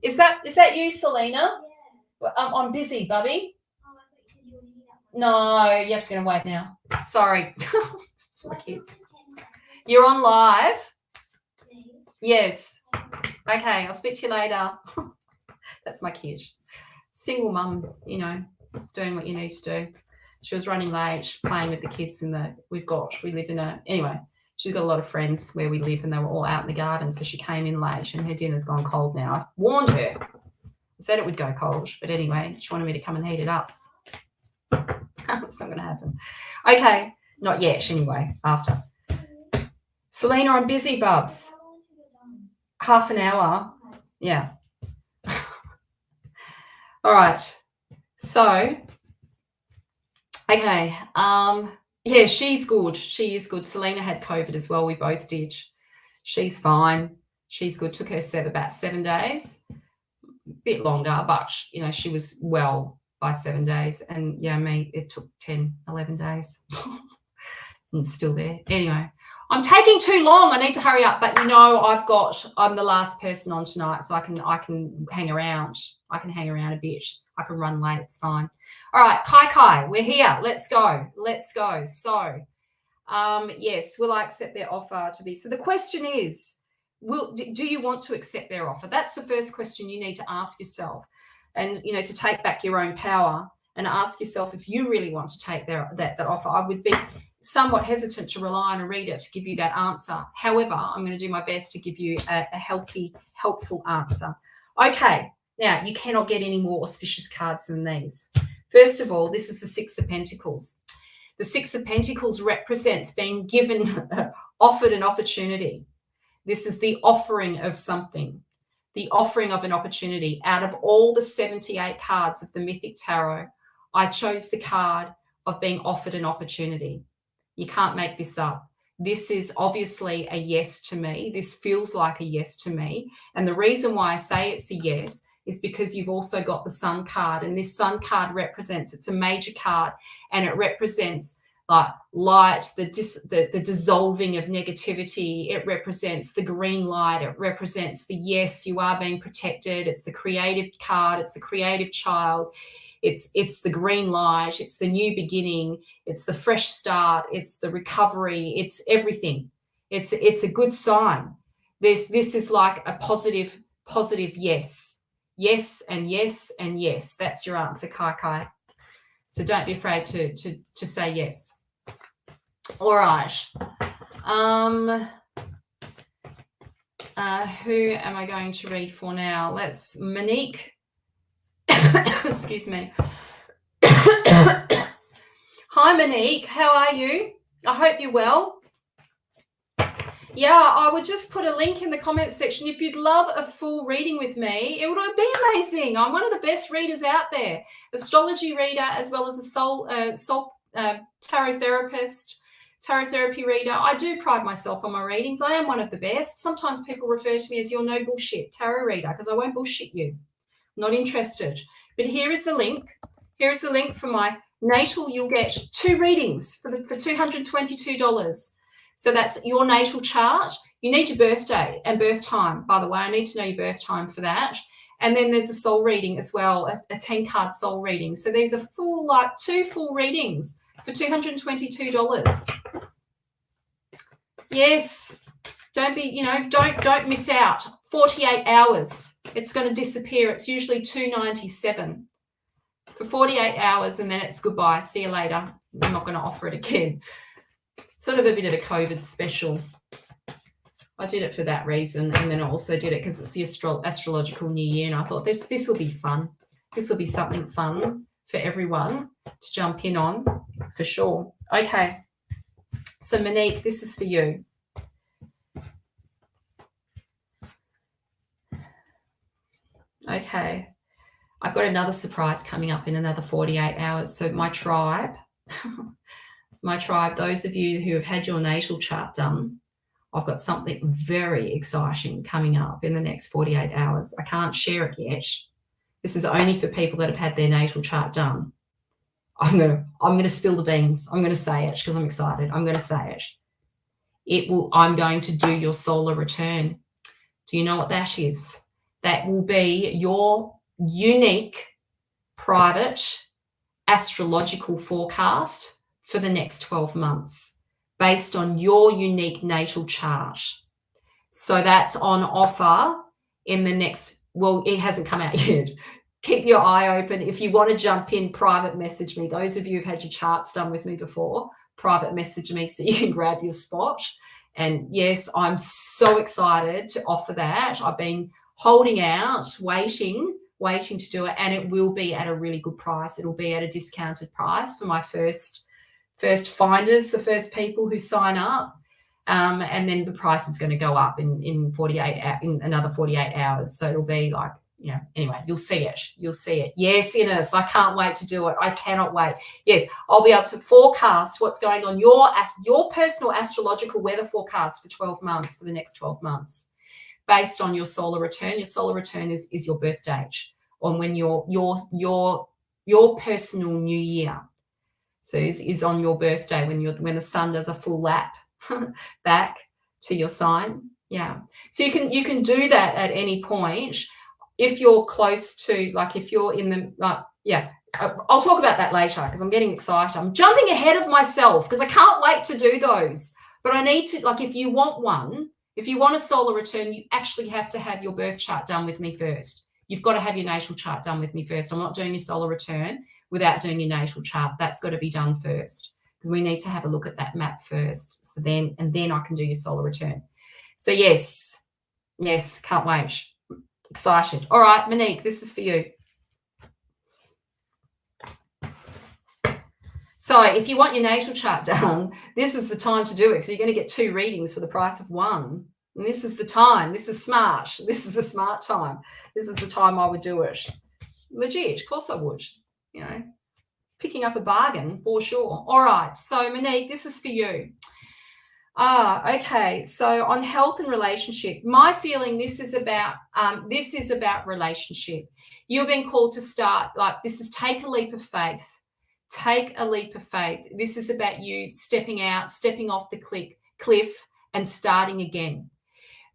is that you, Selena? Yeah. I'm busy, Bubby. Oh, I thought you said you were here. No, you have to go and wait now. Sorry. It's my kid. You're on live? Yes. Okay, I'll speak to you later. That's my kid. Single mum, doing what you need to do. She was running late, playing with the kids anyway, she's got a lot of friends where we live and they were all out in the garden. So she came in late and her dinner's gone cold now. I warned her. I said it would go cold. But anyway, she wanted me to come and heat it up. It's not going to happen. Okay, not yet anyway, after. Selena, I'm busy, Bubs. Half an hour. Yeah. All right. So, okay. Yeah, she's good. She is good. Selena had COVID as well. We both did. She's fine. She's good. Took her about 7 days. A bit longer, but, she was well by 7 days. And, yeah, me, it took 10, 11 days. And still there. Anyway, I'm taking too long. I need to hurry up. But, I'm the last person on tonight, so I can hang around. I can hang around a bit. I can run late. It's fine. All right, Kai, we're here. Let's go. So, yes, will I accept their offer to be? So the question is, do you want to accept their offer? That's the first question you need to ask yourself, and to take back your own power and ask yourself if you really want to take that offer. I would be somewhat hesitant to rely on a reader to give you that answer. However, I'm going to do my best to give you a healthy, helpful answer. Okay. Now, you cannot get any more auspicious cards than these. First of all, this is the Six of Pentacles. The Six of Pentacles represents being given, offered an opportunity. This is the offering of something, the offering of an opportunity. Out of all the 78 cards of the Mythic Tarot, I chose the card of being offered an opportunity. You can't make this up. This is obviously a yes to me. This feels like a yes to me. And the reason why I say it's a yes is because you've also got the Sun card, and this Sun card represents, it's a major card, and it represents like light, the dissolving of negativity. It represents the green light. It represents the yes, you are being protected. It's the creative card. It's the creative child. It's the green light. It's the new beginning. It's the fresh start. It's the recovery. It's everything. It's a good sign. This is like a positive yes. Yes and yes and yes. That's your answer, Kai. So don't be afraid to say yes. All right. Who am I going to read for now? Monique. Excuse me. Hi, Monique. How are you? I hope you're well. Yeah, I would just put a link in the comments section. If you'd love a full reading with me, it would be amazing. I'm one of the best readers out there. Astrology reader, as well as a soul tarot therapist, tarot therapy reader. I do pride myself on my readings. I am one of the best. Sometimes people refer to me as your no bullshit tarot reader because I won't bullshit you. I'm not interested. But here is the link. Here is the link for my Natal, you'll get 2 readings for $222. So that's your natal chart. You need your birthday and birth time, by the way. I need to know your birth time for that. And then there's a soul reading as well, a 10-card soul reading. So these are full, like 2 full readings for $222. Yes, don't be, don't miss out. 48 hours, it's going to disappear. It's usually $297 for 48 hours, and then it's goodbye. See you later. I'm not going to offer it again. Sort of a bit of a COVID special. I did it for that reason, and then I also did it because it's the astrological new year, and I thought this will be fun. This will be something fun for everyone to jump in on, for sure. Okay, so Monique, this is for you. Okay, I've got another surprise coming up in another 48 hours. So my tribe, those of you who have had your natal chart done, I've got something very exciting coming up in the next 48 hours. I can't share it yet. This is only for people that have had their natal chart done. I'm gonna spill the beans. I'm gonna say it because I'm excited. I'm gonna say it. I'm going to do your solar return. Do you know what that is? That will be your unique, private, astrological forecast for the next 12 months based on your unique natal chart. So that's on offer in the next, well, it hasn't come out yet. Keep your eye open. If you want to jump in, private message me. Those of you who've had your charts done with me before, private message me so you can grab your spot. And yes, I'm so excited to offer that. I've been holding out, waiting to do it, and it will be at a really good price. It'll be at a discounted price for my first finders, the first people who sign up, and then the price is going to go up in another 48 hours. So it'll be like, anyway, you'll see it. Yes, Ines, I can't wait to do it. I cannot wait. Yes, I'll be able to forecast what's going on, your personal astrological weather forecast for 12 months, for the next 12 months. Based on your solar return. Your solar return is your birth date, on when your personal new year. So is on your birthday, when the sun does a full lap back to your sign. Yeah. So you can do that at any point if you're close to, like, if you're in the I'll talk about that later because I'm getting excited. I'm jumping ahead of myself because I can't wait to do those. But I need to, like, if you want a solar return, you actually have to have your birth chart done with me first. You've got to have your natal chart done with me first. I'm not doing your solar return without doing your natal chart. That's got to be done first because we need to have a look at that map first. So then I can do your solar return. So yes, can't wait. Excited. All right, Monique, this is for you. So if you want your natal chart done, this is the time to do it. So you're going to get 2 readings for the price of 1. And this is the time. This is smart. This is the smart time. This is the time I would do it. Legit. Of course I would. Picking up a bargain for sure. All right. So Monique, this is for you. Okay. So on health and relationship, my feeling, this is about relationship. You've been called to start, this is take a leap of faith. Take a leap of faith. This is about you stepping off the cliff and starting again.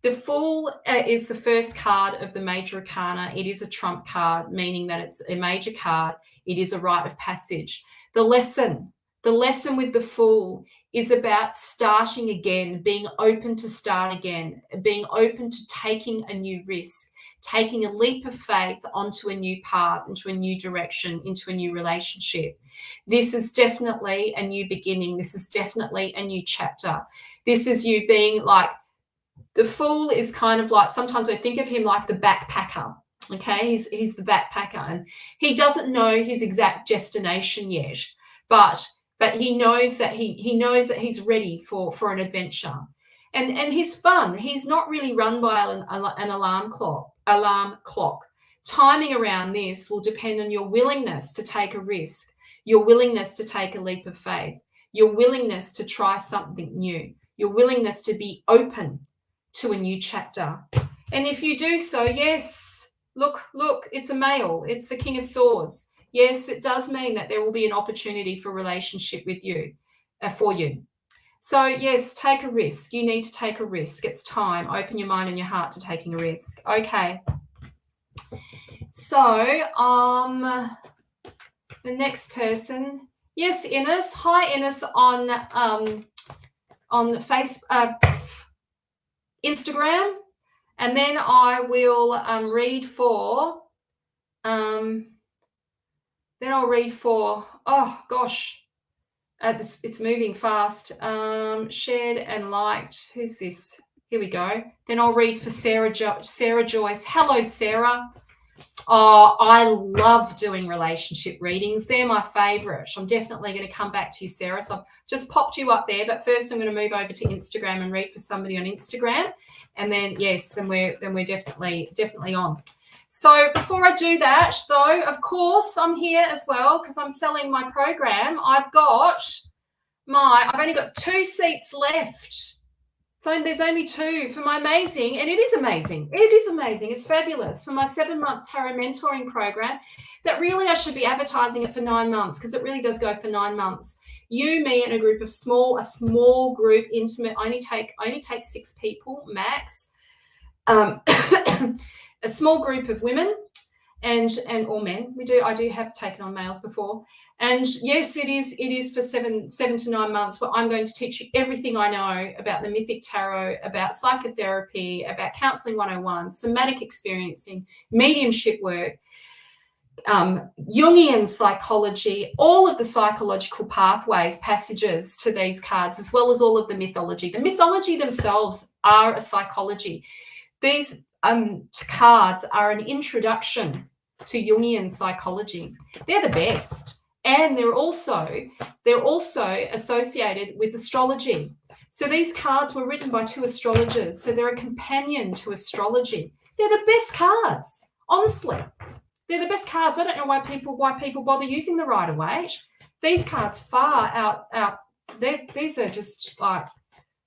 The Fool is the first card of the major arcana. It is a trump card, meaning that it's a major card. It is a rite of passage. The lesson with the Fool is about starting again, being open to start again, being open to taking a new risk, taking a leap of faith onto a new path, into a new direction, into a new relationship. This is definitely a new beginning. This is definitely a new chapter. This is you being like, the Fool is kind of like, sometimes we think of him like the backpacker. Okay, he's the backpacker, and he doesn't know his exact destination yet, but he knows that he's ready for an adventure. And he's fun. He's not really run by an alarm clock. Timing around this will depend on your willingness to take a risk, your willingness to take a leap of faith, your willingness to try something new, your willingness to be open to a new chapter. And if you do so, yes, look, it's a male. It's the King of Swords. Yes, it does mean that there will be an opportunity for a relationship with you, for you. So yes, take a risk. You need to take a risk. It's time. Open your mind and your heart to taking a risk. Okay. So the next person. Yes, Ines. Hi, Ines on Instagram, and then I will read for. Then I'll read for. Oh gosh. It's moving fast. Shared and liked. Who's this? Here we go. Then I'll read for Sarah Joyce. Hello, Sarah. Oh, I love doing relationship readings. They're my favourite. I'm definitely going to come back to you, Sarah. So I've just popped you up there. But first I'm going to move over to Instagram and read for somebody on Instagram. And then, yes, then we're definitely on. So before I do that, though, of course, I'm here as well because I'm selling my program. I've only got 2 seats left. So there's only 2 for my amazing, and it is amazing. It is amazing. It's fabulous for my 7-month tarot mentoring program. That really I should be advertising it for 9 months because it really does go for 9 months. You, me, and a group of a small group, intimate. I only take 6 people max. A small group of women and or men. I do have taken on males before. And yes, it is for 7 to 9 months where I'm going to teach you everything I know about the Mythic Tarot, about psychotherapy, about counseling 101, somatic experiencing, mediumship work, Jungian psychology, all of the psychological pathways, passages to these cards, as well as all of the mythology. The mythology themselves are a psychology. These cards are an introduction to Jungian psychology. They're the best. And they're also associated with astrology. So these cards were written by 2 astrologers. So they're a companion to astrology. They're the best cards, honestly. They're the best cards. I don't know why people bother using the Rider-Waite. These cards far out. These are just like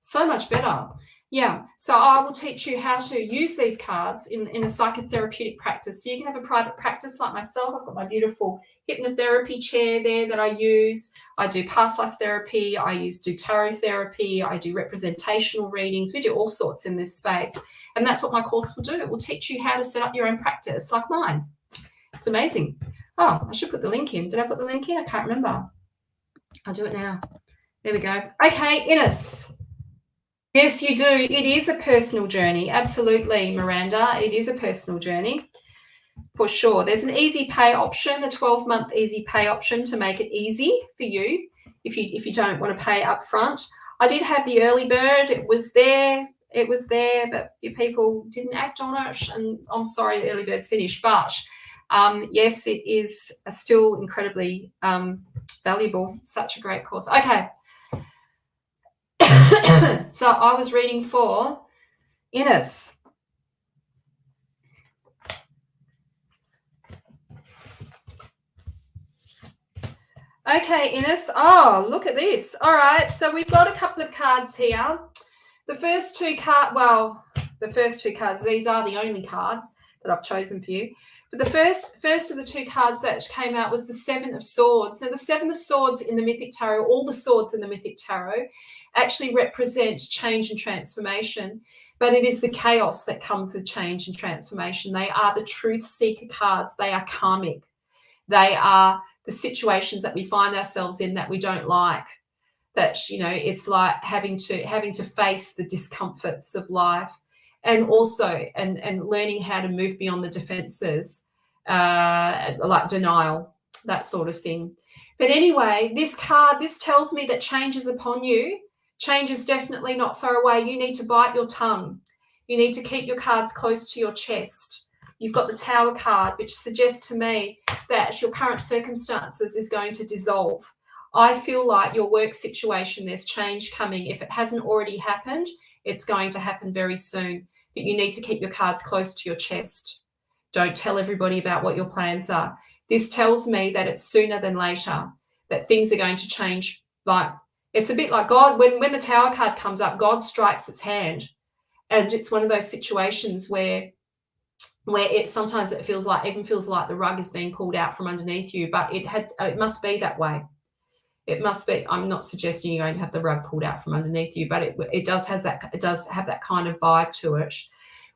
so much better. Yeah, so I will teach you how to use these cards in a psychotherapeutic practice. So you can have a private practice like myself. I've got my beautiful hypnotherapy chair there that I use. I do past life therapy. I do tarot therapy. I do representational readings. We do all sorts in this space. And that's what my course will do. It will teach you how to set up your own practice like mine. It's amazing. Oh, I should put the link in. Did I put the link in? I can't remember. I'll do it now. There we go. Okay, Ines. Yes, you do. It is a personal journey. Absolutely, Miranda. It is a personal journey for sure. There's an easy pay option, a 12-month easy pay option to make it easy for you if you don't want to pay up front. I did have the early bird. It was there, but you people didn't act on it, and I'm sorry the early bird's finished. But yes, it is still incredibly valuable. Such a great course. Okay. So I was reading for Ines. Okay, Ines. Oh, look at this. All right, so we've got a couple of cards here. The first 2 cards, these are the only cards that I've chosen for you. But the first of the 2 cards that came out was the 7 of Swords. Now, the 7 of Swords in the Mythic Tarot, all the swords in the Mythic Tarot, actually represent change and transformation. But it is the chaos that comes with change and transformation. They are the truth seeker cards. They are karmic. They are the situations that we find ourselves in that we don't like. That, it's like having to face the discomforts of life. And also, and learning how to move beyond the defenses, like denial, that sort of thing. But anyway, this tells me that change is upon you. Change is definitely not far away. You need to bite your tongue. You need to keep your cards close to your chest. You've got the Tower card, which suggests to me that your current circumstances is going to dissolve. I feel like your work situation, there's change coming. If it hasn't already happened, it's going to happen very soon. But you need to keep your cards close to your chest. Don't tell everybody about what your plans are. This tells me that it's sooner than later, that things are going to change. Like, it's a bit like God, when the Tower card comes up, God strikes its hand. And it's one of those situations where where it sometimes it feels like the rug is being pulled out from underneath you, but it must be that way. It must be. I'm not suggesting you're going to have the rug pulled out from underneath you, but it does have that kind of vibe to it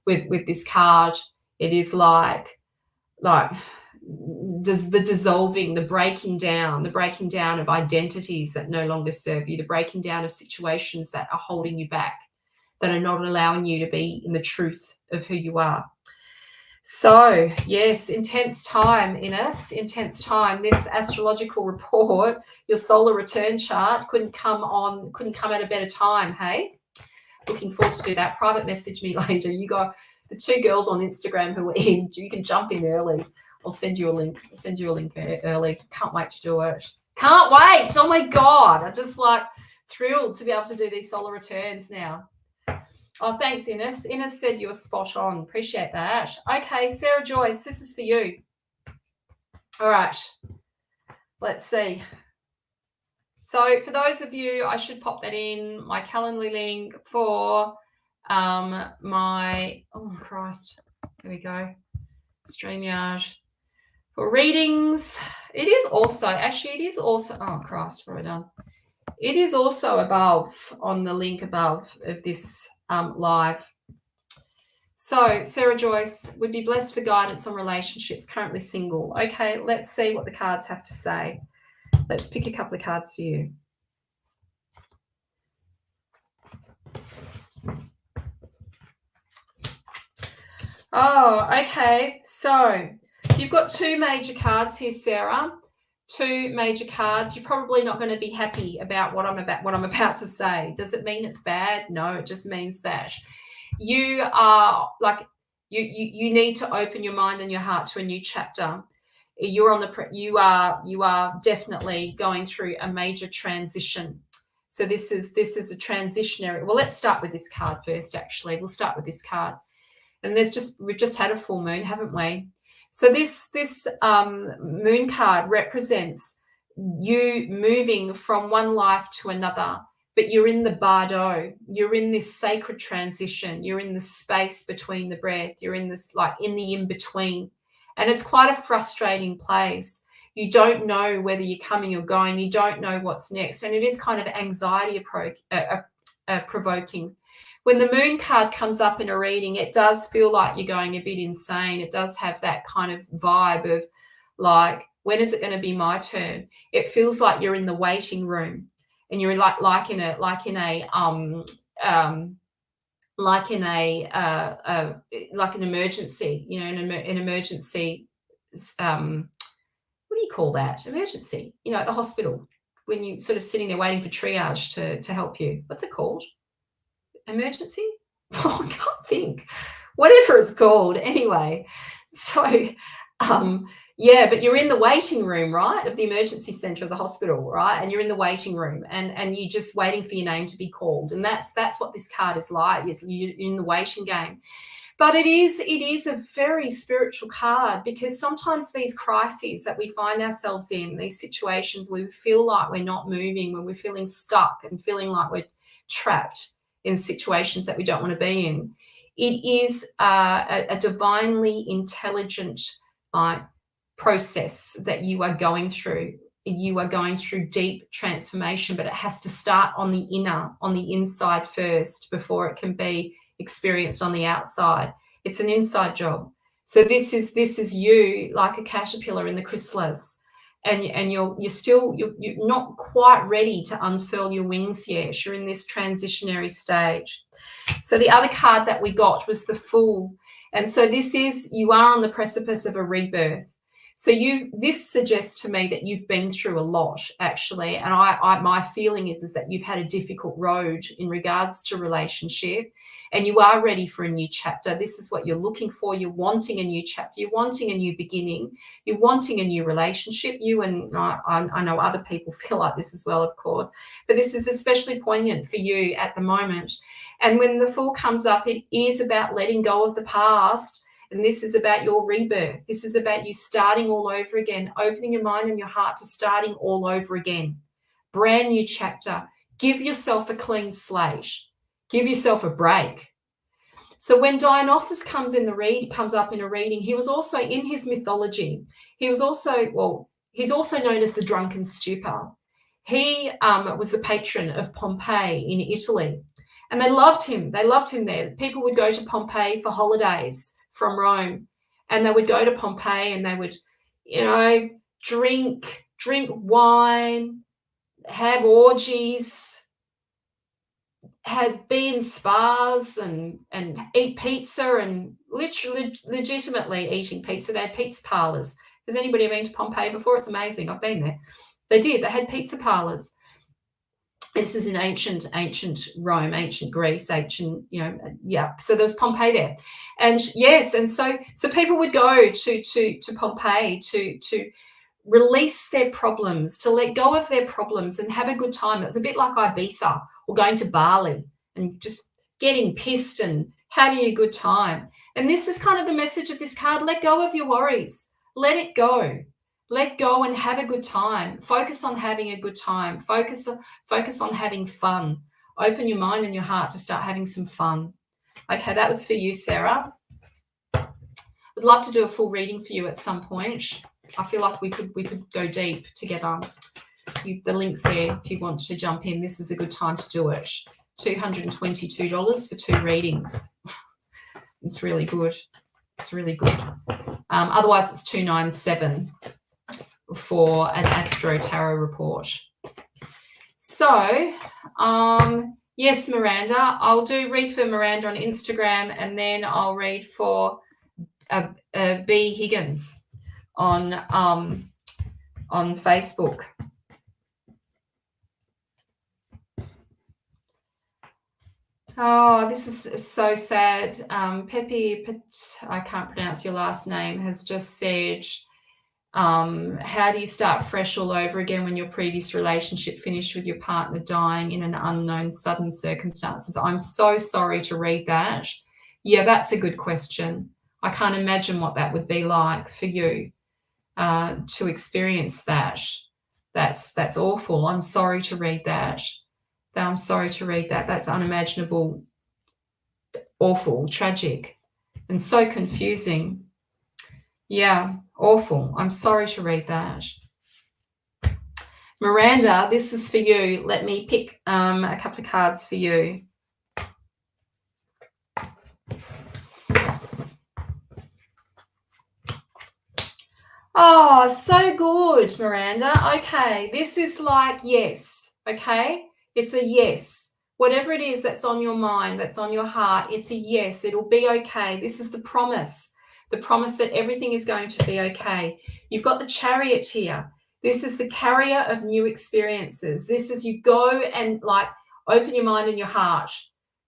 with this card. It is like does the dissolving, the breaking down of identities that no longer serve you, the breaking down of situations that are holding you back, that are not allowing you to be in the truth of who you are. So yes, intense time, Ines, intense time. This astrological report, your solar return chart couldn't come at a better time. Hey, looking forward to do that. Private message me later. You got the 2 girls on Instagram who are in. You can jump in early. I'll send you a link. Early. Can't wait to do it. Can't wait. Oh my God. I'm just like thrilled to be able to do these solar returns now. Oh, thanks, Ines. Ines said you were spot on. Appreciate that. Okay, Sarah Joyce, this is for you. All right. Let's see. So for those of you, I should pop that in, my Calendly link for my, oh, Christ. There we go. StreamYard. For readings, it is also, oh, Christ, what have I done? It is also above, on the link above of this live. So Sarah Joyce would be blessed for guidance on relationships, currently single. Okay, let's see what the cards have to say. Let's pick a couple of cards for you. Oh, okay. So you've got 2 major cards here, Sarah. 2 major cards. You're probably not going to be happy about what I'm about to say. Does it mean it's bad? No, it just means that you are like you need to open your mind and your heart to a new chapter. You are definitely going through a major transition. So this is a transitionary. Well, let's start with this card first. Actually, we'll start with this card. And we've just had a full moon, haven't we? So this moon card represents you moving from one life to another, but you're in the bardo. You're in this sacred transition. You're in the space between the breath. You're in this, like, in the in-between. And it's quite a frustrating place. You don't know whether you're coming or going. You don't know what's next. And it is kind of anxiety provoking. When the moon card comes up in a reading, it does feel like you're going a bit insane. It does have that kind of vibe of like, when is it going to be my turn? It feels like you're in the waiting room, and you're like in an emergency, you know, an emergency. What do you call that? Emergency, you know, at the hospital, when you sort of sitting there waiting for triage to help you. What's it called? Emergency? Oh, I can't think. Whatever it's called. Anyway, so yeah, but you're in the waiting room, right, of the emergency centre of the hospital, right? And you're in the waiting room, and you're just waiting for your name to be called. And that's what this card is like. You're in the waiting game. But it is a very spiritual card, because sometimes these crises that we find ourselves in, these situations where we feel like we're not moving, when we're feeling stuck and feeling like we're trapped in situations that we don't want to be in, it is a divinely intelligent process that you are going through. You are going through deep transformation, but it has to start on the inside first before it can be experienced on the outside. It's an inside job. So this is you, like a caterpillar in the chrysalis, and you're not quite ready to unfurl your wings yet. You're in this transitionary stage. So the other card that we got was the Fool, and so you are on the precipice of a rebirth. So this suggests to me that you've been through a lot, actually, and my feeling is that you've had a difficult road in regards to relationship, and you are ready for a new chapter. This is what you're looking for. You're wanting a new chapter. You're wanting a new beginning. You're wanting a new relationship. You and I know other people feel like this as well, of course, but this is especially poignant for you at the moment. And when the Fool comes up, it is about letting go of the past. And this is about your rebirth. This is about you starting all over again, opening your mind and your heart to starting all over again. Brand new chapter. Give yourself a clean slate. Give yourself a break. So when Dionysus comes up in a reading, he was also in his mythology. He's also known as the drunken stupor. He was the patron of Pompeii in Italy, and they loved him. They loved him there. People would go to Pompeii for holidays from Rome, and they would go to Pompeii and they would, drink wine, have orgies, be in spas and eat pizza, and legitimately eating pizza. They had pizza parlors. Has anybody been to Pompeii before? It's amazing. I've been there. They had pizza parlors. This is in ancient Rome, ancient Greece, So there was Pompeii there, and yes, and so people would go to Pompeii to release their problems, to let go of their problems and have a good time. It was a bit like Ibiza or going to Bali and just getting pissed and having a good time. And this is kind of the message of this card. Let go of your worries. Let it go. Let go and have a good time. Focus on having a good time. Focus on having fun. Open your mind and your heart to start having some fun. Okay, that was for you, Sarah. Would love to do a full reading for you at some point. I feel like we could go deep together. The link's there if you want to jump in. This is a good time to do it. $222 for 2 readings. It's really good. It's really good. Otherwise, it's $297 for an Astro Tarot report. So, yes, Miranda, I'll read for Miranda on Instagram, and then I'll read for B. Higgins on Facebook. Oh, this is so sad. Pepe, I can't pronounce your last name, has just said, how do you start fresh all over again when your previous relationship finished with your partner dying in an unknown sudden circumstances? I'm so sorry to read that. Yeah, that's a good question. I can't imagine what that would be like for you to experience that. That's awful. I'm sorry to read that. I'm sorry to read that. That's unimaginable, awful, tragic, and so confusing. Yeah, awful. I'm sorry to read that. Miranda, this is for you. Let me pick a couple of cards for you. Oh, so good, Miranda. Okay, this is like yes, okay? It's a yes. Whatever it is that's on your mind, that's on your heart, it's a yes. It'll be okay. This is the promise that everything is going to be okay. You've got the Chariot here. This is the carrier of new experiences. This is you go and open your mind and your heart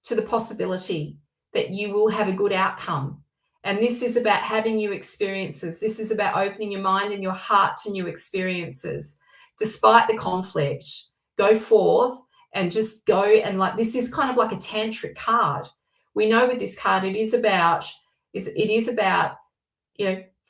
to the possibility that you will have a good outcome. And this is about having new experiences. This is about opening your mind and your heart to new experiences. Despite the conflict, go forth and just go and this is kind of like a tantric card. We know with this card it is about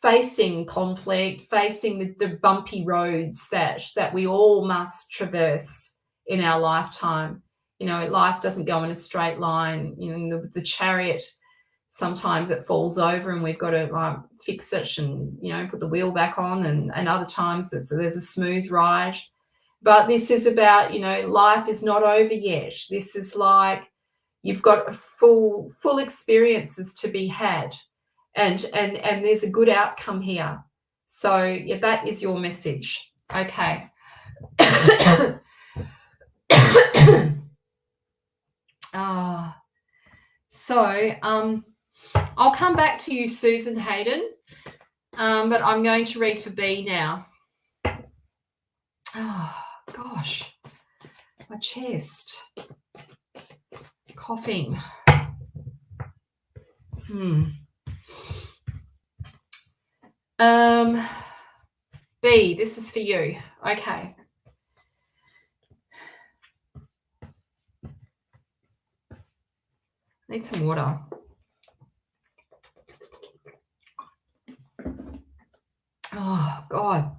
facing conflict, facing the bumpy roads that we all must traverse in our lifetime. Life doesn't go in a straight line. The Chariot, sometimes it falls over and we've got to fix it and put the wheel back on, and other times there's a smooth ride. But this is about life is not over yet. This is like you've got full experiences to be had, and there's a good outcome here. So yeah, that is your message. Okay. I'll come back to you, Susan Hayden, but I'm going to read for B now. Oh, gosh, my chest, coughing. B, this is for you. Okay. Need some water. Oh, God.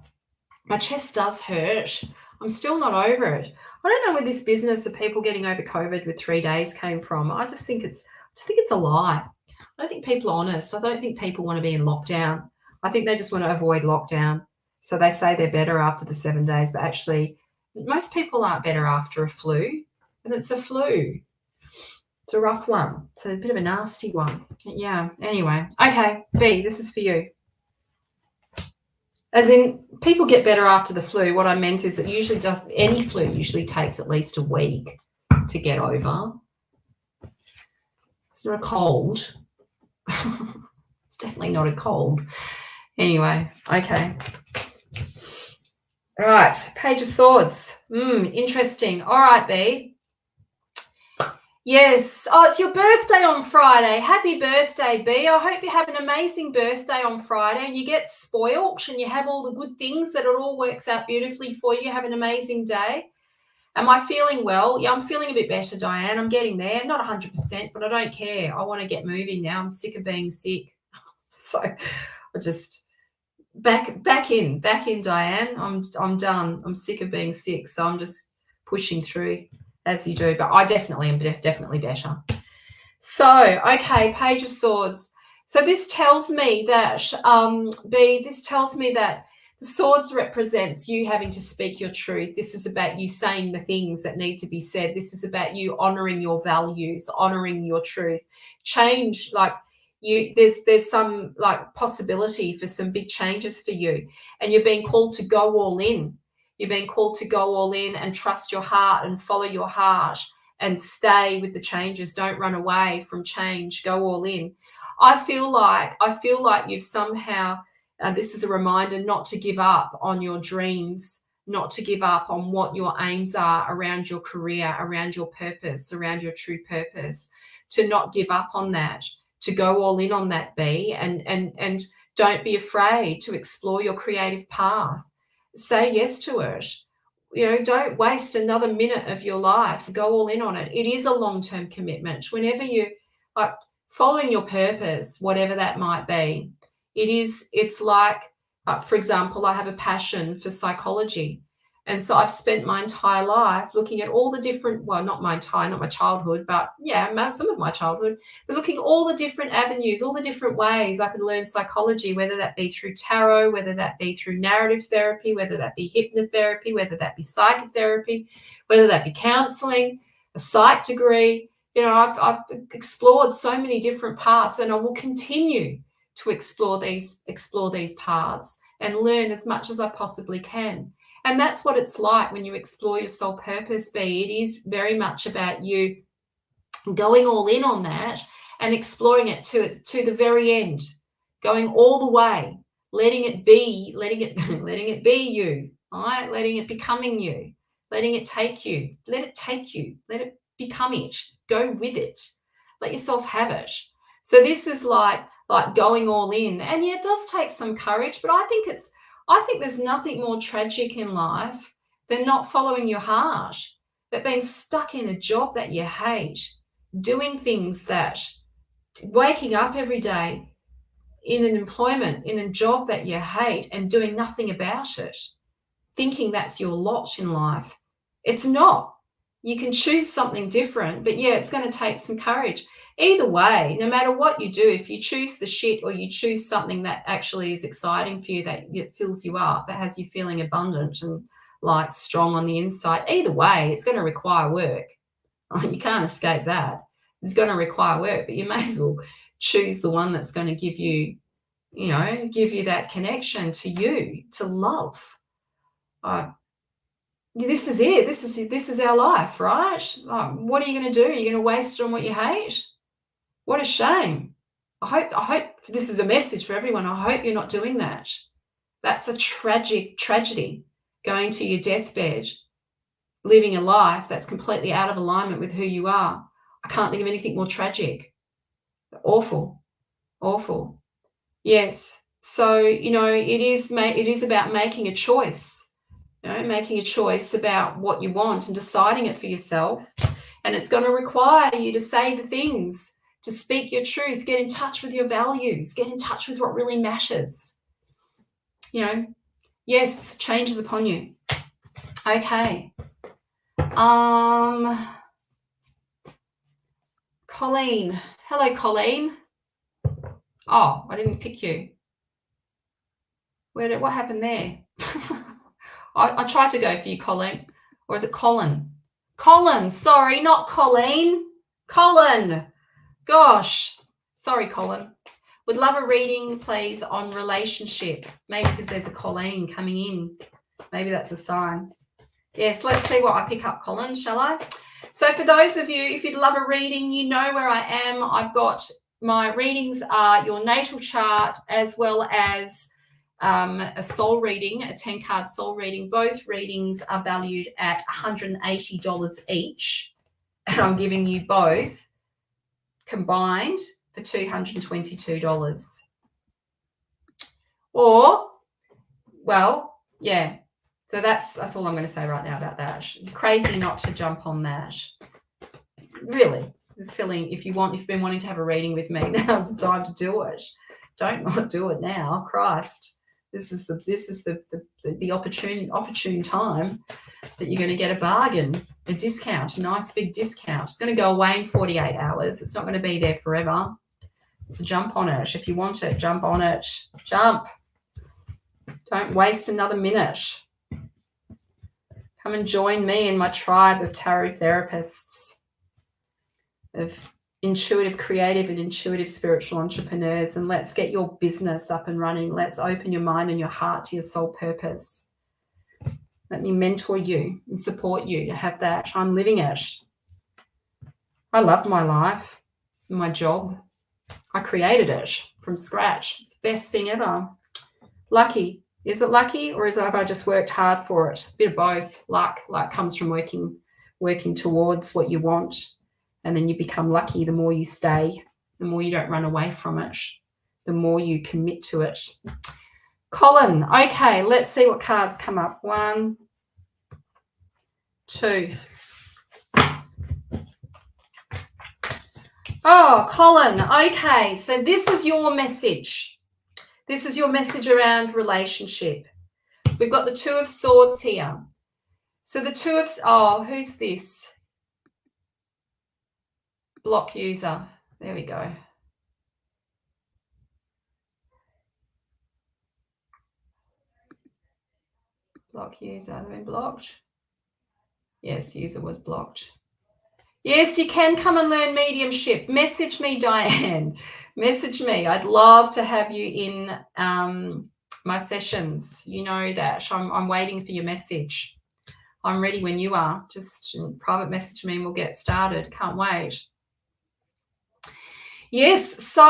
My chest does hurt. I'm still not over it. I don't know where this business of people getting over COVID with 3 days came from. I just think it's just think it's a lie. I don't think people are honest. I don't think people want to be in lockdown. I think they just want to avoid lockdown. So they say they're better after the 7 days, but actually most people aren't better after a flu, and it's a flu. It's a rough one. It's a bit of a nasty one. Yeah, anyway. Okay, B, this is for you. As in, people get better after the flu. What I meant is that usually any flu usually takes at least a week to get over. It's not a cold. It's definitely not a cold. Anyway, okay. All right, Page of Swords. Interesting. All right, B. Yes. Oh, it's your birthday on Friday. Happy birthday, B. I hope you have an amazing birthday on Friday and you get spoilt and you have all the good things, that it all works out beautifully for you. Have an amazing day. Am I feeling well? Yeah, I'm feeling a bit better, Diane. I'm getting there. Not 100%, but I don't care. I want to get moving now. I'm sick of being sick. So I just back in, Diane. I'm done. I'm sick of being sick. So I'm just pushing through as you do. But I definitely am definitely better. So, okay, Page of Swords. So this tells me that, B, this tells me that the swords represents you having to speak your truth. This is about you saying the things that need to be said. This is about you honoring your values, honoring your truth. Change, like there's some like possibility for some big changes for you, and you're being called to go all in. You're being called to go all in and trust your heart and follow your heart and stay with the changes. Don't run away from change. Go all in. I feel like you've somehow, this is a reminder not to give up on your dreams, not to give up on what your aims are around your career, around your purpose, around your true purpose, to not give up on that, to go all in on that, B, and don't be afraid to explore your creative path. Say yes to it. You know, don't waste another minute of your life. Go all in on it. It is a long-term commitment. Whenever you like following your purpose, whatever that might be, it's like, for example, I have a passion for psychology. And so I've spent my entire life looking at all the different, well, not my childhood, but yeah, some of my childhood, but looking at all the different avenues, all the different ways I could learn psychology, whether that be through tarot, whether that be through narrative therapy, whether that be hypnotherapy, whether that be psychotherapy, whether that be counseling, a psych degree. You know, I've explored so many different paths, and I will continue to explore these paths and learn as much as I possibly can. And that's what it's like when you explore your soul purpose, B. It is very much about you going all in on that and exploring it to the very end, going all the way, letting it be you, all right? Letting it becoming you, letting it take you, let it become it, go with it, let yourself have it. So this is like going all in. And yeah, it does take some courage, but I think there's nothing more tragic in life than not following your heart, that being stuck in a job that you hate, doing things that, waking up every day in an employment, in a job that you hate and doing nothing about it, thinking that's your lot in life. It's not. You can choose something different, but yeah, it's going to take some courage. Either way, no matter what you do, if you choose the shit or you choose something that actually is exciting for you, that fills you up, that has you feeling abundant and like strong on the inside, either way, it's going to require work. You can't escape that. It's going to require work, but you may as well choose the one that's going to give you that connection to you, to love. This is it. This is our life, right? What are you going to do? Are you going to waste it on what you hate? What a shame. I hope this is a message for everyone. I hope you're not doing that. That's a tragic tragedy, going to your deathbed, living a life that's completely out of alignment with who you are. I can't think of anything more tragic. Awful. Awful. Yes. So, it is about making a choice. Making a choice about what you want and deciding it for yourself. And it's going to require you to say the things, to speak your truth, get in touch with your values, get in touch with what really matters. Yes, change is upon you. Okay. Colleen. Hello, Colleen. Oh, I didn't pick you. What happened there? I tried to go for you, Colleen. Or is it Colin? Colin, sorry, not Colleen. Colin. Gosh. Sorry, Colin. Would love a reading, please, on relationship. Maybe because there's a Colleen coming in. Maybe that's a sign. Yes, let's see what I pick up, Colin, shall I? So for those of you, if you'd love a reading, you know where I am. I've got my readings are your natal chart as well as a soul reading, a 10-card soul reading. Both readings are valued at $180 each. And I'm giving you both combined for $222. Or, well, yeah. So that's all I'm going to say right now about that. Crazy not to jump on that. Really, it's silly. If you've been wanting to have a reading with me, now's the time to do it. Don't not do it now. Christ, this is the opportune time that you're going to get a bargain, a discount, a nice big discount. It's going to go away in 48 hours. It's not going to be there forever. So jump on it. If you want it, jump on it. Jump. Don't waste another minute. Come and join me in my tribe of tarot therapists, of intuitive, creative, and intuitive spiritual entrepreneurs, and let's get your business up and running. Let's open your mind and your heart to your soul purpose. Let me mentor you and support you to have that. I'm living it. I love my life, my job. I created it from scratch. It's the best thing ever. Lucky. Is it lucky, or have I just worked hard for it? A bit of both. Luck comes from working towards what you want, and then you become lucky the more you stay, the more you don't run away from it, the more you commit to it. Colin, okay, let's see what cards come up. 1, 2. Oh, Colin, okay, so this is your message. This is your message around relationship. We've got the 2 of Swords here. So the 2 of, who's this? Block user. There we go. Block user. Have they been blocked? Yes, user was blocked. Yes, you can come and learn mediumship. Message me, Diane. Message me. I'd love to have you in my sessions. You know that. I'm waiting for your message. I'm ready when you are. Just private message me and we'll get started. Can't wait. Yes, so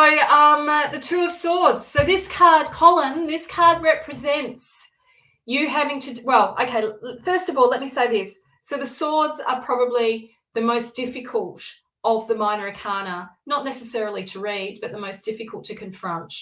the 2 of Swords. So this card, Colin, this card represents you having to, well, okay, first of all, let me say this. So the swords are probably the most difficult of the minor arcana, not necessarily to read, but the most difficult to confront.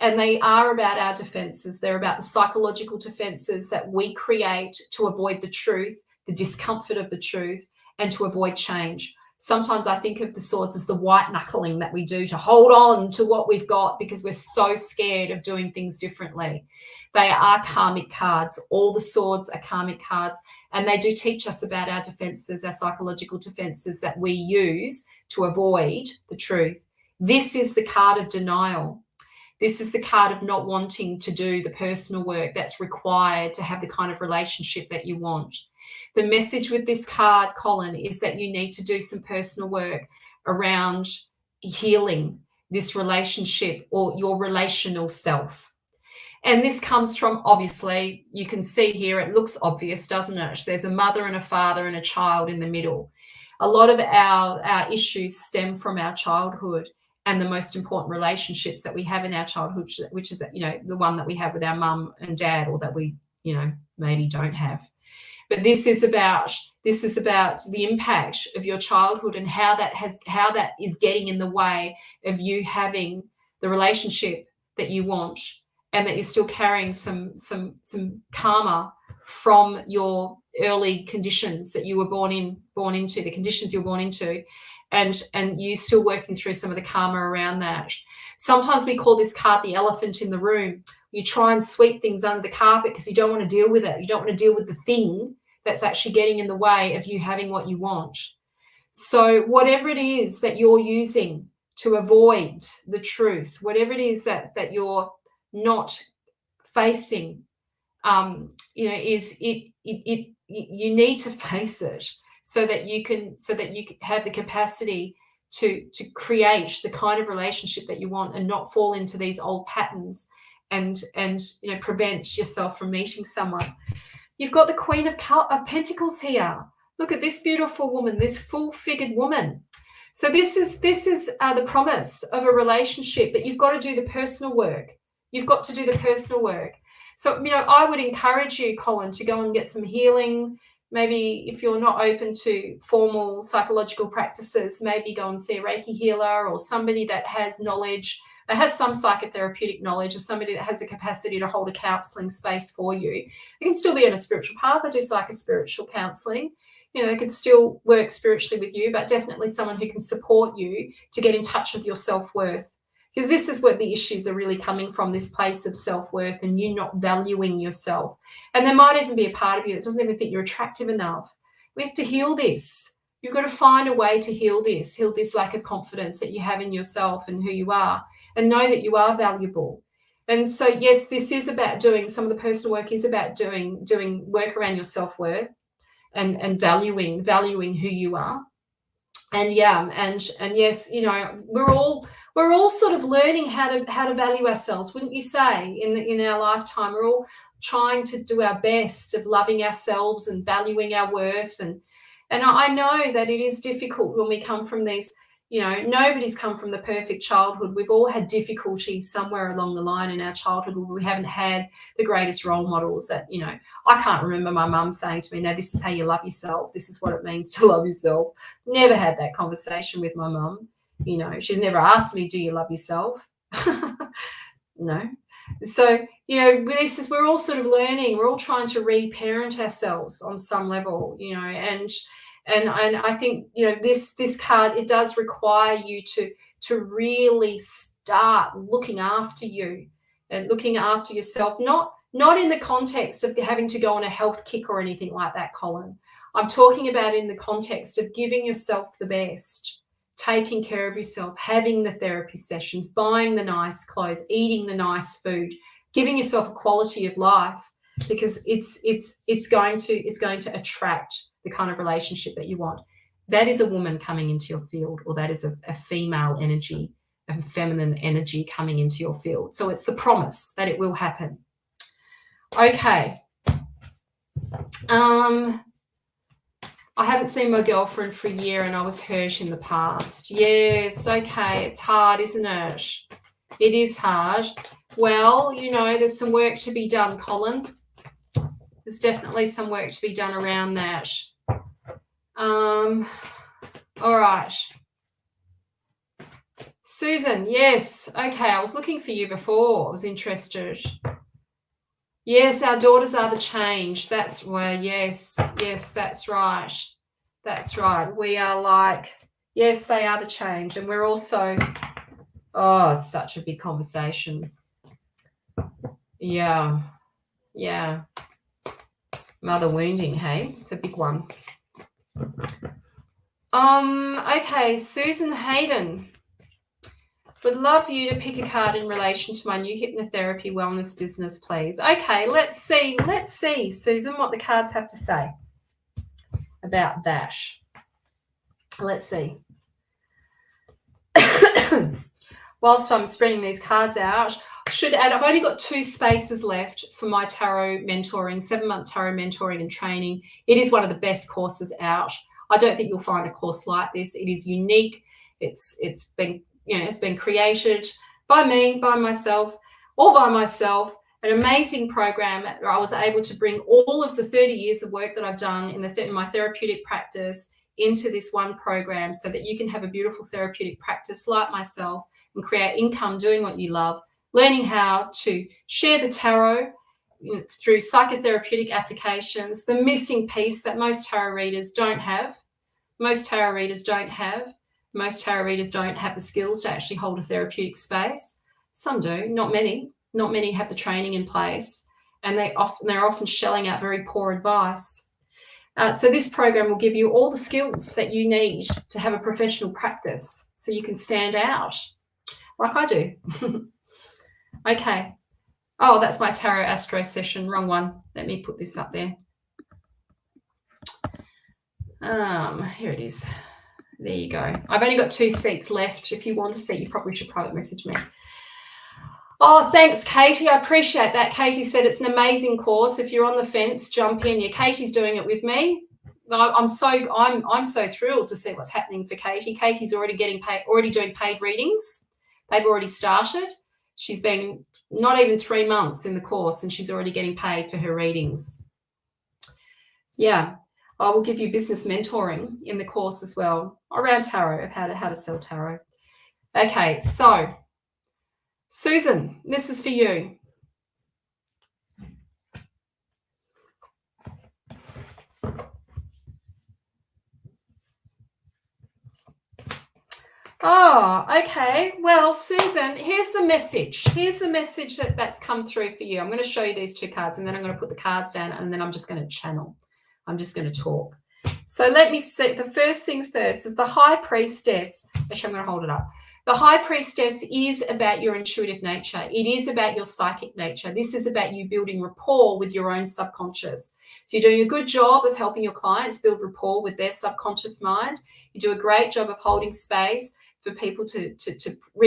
And they are about our defenses. They're about the psychological defenses that we create to avoid the truth, the discomfort of the truth, and to avoid change. Sometimes I think of the swords as the white knuckling that we do to hold on to what we've got because we're so scared of doing things differently. They are karmic cards. All the swords are karmic cards, and they do teach us about our defenses, our psychological defenses that we use to avoid the truth. This is the card of denial. This is the card of not wanting to do the personal work that's required to have the kind of relationship that you want. The message with this card, Colin, is that you need to do some personal work around healing this relationship or your relational self. And this comes from, obviously, you can see here, it looks obvious, doesn't it? There's a mother and a father and a child in the middle. A lot of our issues stem from our childhood and the most important relationships that we have in our childhood, which is, the one that we have with our mum and dad, or that we, maybe don't have. But this is about the impact of your childhood and how that is getting in the way of you having the relationship that you want, and that you're still carrying some karma from your early conditions that you were born into, the conditions you were born into, and you're still working through some of the karma around that. Sometimes we call this card the elephant in the room. You try and sweep things under the carpet because you don't want to deal with it. You don't want to deal with the thing that's actually getting in the way of you having what you want. So whatever it is that you're using to avoid the truth, whatever it is that you're not facing, is it you need to face it so that you can have the capacity to create the kind of relationship that you want and not fall into these old patterns and prevent yourself from meeting someone. You've got the Queen of Pentacles here. Look at this beautiful woman, this full-figured woman. So this is the promise of a relationship, but you've got to do the personal work. You've got to do the personal work. So, I would encourage you, Colin, to go and get some healing. Maybe if you're not open to formal psychological practices, maybe go and see a Reiki healer or somebody that has knowledge, that has some psychotherapeutic knowledge, or somebody that has a capacity to hold a counselling space for you. It can still be on a spiritual path. I do psychospiritual counselling. They could still work spiritually with you, but definitely someone who can support you to get in touch with your self-worth. Because this is where the issues are really coming from, this place of self-worth and you not valuing yourself. And there might even be a part of you that doesn't even think you're attractive enough. We have to heal this. You've got to find a way to heal this lack of confidence that you have in yourself and who you are, and know that you are valuable. And so, yes, this is about doing, some of the personal work is about doing work around your self-worth and valuing who you are. And yes, we're all sort of learning how to value ourselves, wouldn't you say? In our lifetime, we're all trying to do our best of loving ourselves and valuing our worth. And I know that it is difficult when we come from these. Nobody's come from the perfect childhood. We've all had difficulties somewhere along the line in our childhood where we haven't had the greatest role models that, I can't remember my mum saying to me, "No, this is how you love yourself. This is what it means to love yourself." Never had that conversation with my mum. She's never asked me, "Do you love yourself?" No. So, we're all sort of learning. We're all trying to reparent ourselves on some level, and I think, this card, it does require you to really start looking after you and looking after yourself, not in the context of having to go on a health kick or anything like that, Colin. I'm talking about in the context of giving yourself the best, taking care of yourself, having the therapy sessions, buying the nice clothes, eating the nice food, giving yourself a quality of life, because it's going to attract the kind of relationship that you want. That is a woman coming into your field, or that is a female energy, a feminine energy coming into your field. So it's the promise that it will happen. Okay. I haven't seen my girlfriend for a year and I was hurt in the past. Yes, okay, it's hard, isn't it? It is hard. Well, there's some work to be done, Colin. There's definitely some work to be done around that. All right. Susan, yes. Okay, I was looking for you before. I was interested. Yes, our daughters are the change. That's where, yes, that's right. That's right. We are like, yes, they are the change. And we're also, it's such a big conversation. Yeah. Mother wounding, hey? It's a big one. Okay, Susan Hayden. Would love you to pick a card in relation to my new hypnotherapy wellness business, please. Okay, let's see, Susan, what the cards have to say about that. Let's see. Whilst I'm spreading these cards out, I should add, I've only got 2 spaces left for my tarot mentoring, 7-month tarot mentoring and training. It is one of the best courses out. I don't think you'll find a course like this. It is unique. It's been created by me, by myself, an amazing program where I was able to bring all of the 30 years of work that I've done in my therapeutic practice into this one program, so that you can have a beautiful therapeutic practice like myself and create income doing what you love, learning how to share the tarot through psychotherapeutic applications, the missing piece that most tarot readers don't have. Most tarot readers don't have the skills to actually hold a therapeutic space. Some do, not many. Not many have the training in place, and they're often shelling out very poor advice. So this program will give you all the skills that you need to have a professional practice so you can stand out like I do. Okay. Oh, that's my Tarot Astro session. Wrong one. Let me put this up there. Here it is. There you go. I've only got 2 seats left. If you want a seat, you probably should private message me. Oh, thanks, Katie. I appreciate that. Katie said it's an amazing course. If you're on the fence, jump in. Yeah, Katie's doing it with me. I'm so thrilled to see what's happening for Katie. Katie's already getting paid, already doing paid readings. They've already started. She's been not even 3 months in the course, and she's already getting paid for her readings. Yeah, I will give you business mentoring in the course as well around tarot, of how to sell tarot. Okay, so Susan, this is for you. Oh, okay. Well, Susan, here's the message. Here's the message that's come through for you. I'm going to show you these 2 cards, and then I'm going to put the cards down, and then I'm just going to channel. I'm just going to talk. So let me see. The first things first is the High Priestess. Actually, I'm going to hold it up. The High Priestess is about your intuitive nature. It is about your psychic nature. This is about you building rapport with your own subconscious. So you're doing a good job of helping your clients build rapport with their subconscious mind. You do a great job of holding space for people to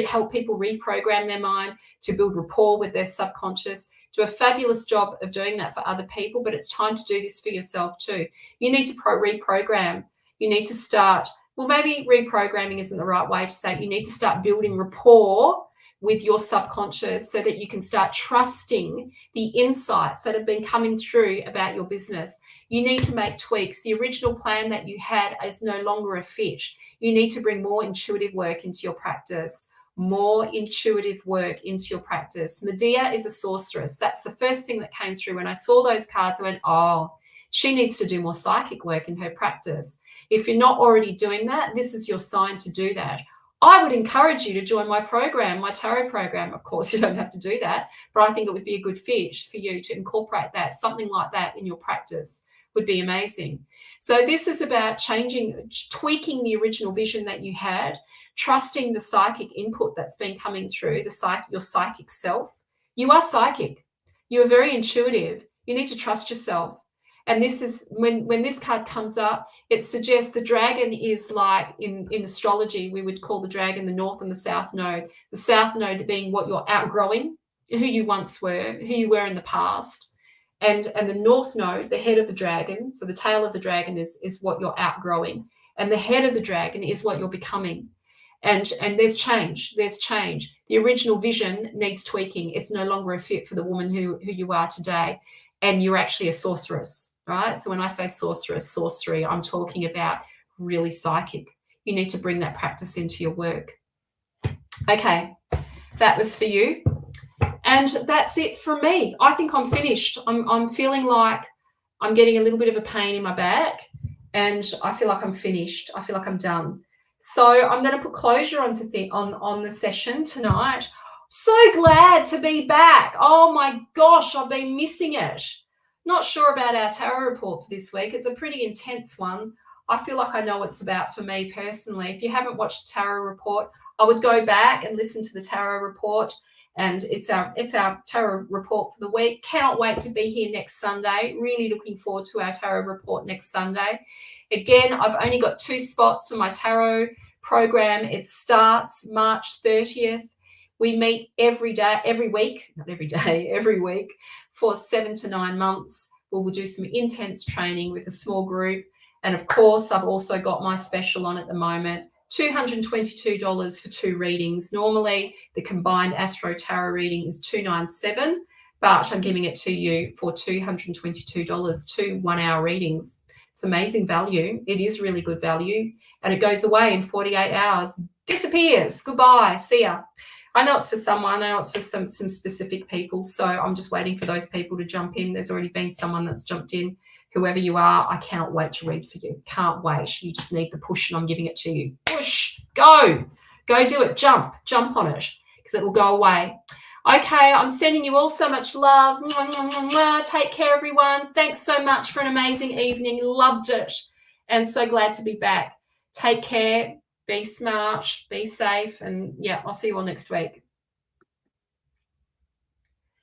help people reprogram their mind, to build rapport with their subconscious. Do a fabulous job of doing that for other people, but it's time to do this for yourself too. You need to reprogram. You need to start, well, maybe reprogramming isn't the right way to say it. You need to start building rapport with your subconscious so that you can start trusting the insights that have been coming through about your business. You need to make tweaks. The original plan that you had is no longer a fit. You need to bring more intuitive work into your practice. More intuitive work into your practice. Medea is a sorceress. That's the first thing that came through. When I saw those cards, I went, oh, she needs to do more psychic work in her practice. If you're not already doing that, this is your sign to do that. I would encourage you to join my program, my tarot program. Of course, you don't have to do that, but I think it would be a good fit for you to incorporate that. Something like that in your practice would be amazing. So this is about tweaking the original vision that you had, trusting the psychic input that's been coming through, your psychic self. You are psychic. You are very intuitive. You need to trust yourself. And this is when this card comes up, it suggests the dragon is like in astrology, we would call the dragon the north and the south node. The south node being what you're outgrowing, who you once were, who you were in the past. And the north node, the head of the dragon, so the tail of the dragon is what you're outgrowing. And the head of the dragon is what you're becoming. And there's change. The original vision needs tweaking. It's no longer a fit for the woman who you are today. And you're actually a sorceress, right? So when I say sorceress, sorcery, I'm talking about really psychic. You need to bring that practice into your work. Okay, that was for you. And that's it from me. I think I'm finished. I'm feeling like I'm getting a little bit of a pain in my back, and I feel like I'm finished. I feel like I'm done. So I'm going to put closure on the session tonight. So glad to be back. Oh my gosh, I've been missing it. Not sure about our tarot report for this week. It's a pretty intense one. I feel like I know what it's about for me personally. If you haven't watched the tarot report, I would go back and listen to the tarot report. And it's our tarot report for the week. Cannot wait to be here next Sunday. Really looking forward to our tarot report next Sunday. Again, I've only got 2 spots for my tarot program. It starts March 30th. We meet every week for 7 to 9 months. We'll do some intense training with a small group. And of course, I've also got my special on at the moment, $222 for 2 readings. Normally, the combined Astro Tarot reading is $297, but I'm giving it to you for $222, 2 1-hour readings. It's amazing value. It is really good value, and it goes away in 48 hours, disappears. Goodbye, see ya. I know it's for someone. I know it's for some specific people, so I'm just waiting for those people to jump in. There's already been someone that's jumped in. Whoever you are, I cannot wait to read for you. Can't wait. You just need the push, and I'm giving it to you. Push, go do it, jump on it, because it will go away. Okay, I'm sending you all so much love. Mwah, mwah, mwah, mwah. Take care, everyone. Thanks so much for an amazing evening. Loved it. And so glad to be back. Take care. Be smart. Be safe. And yeah, I'll see you all next week.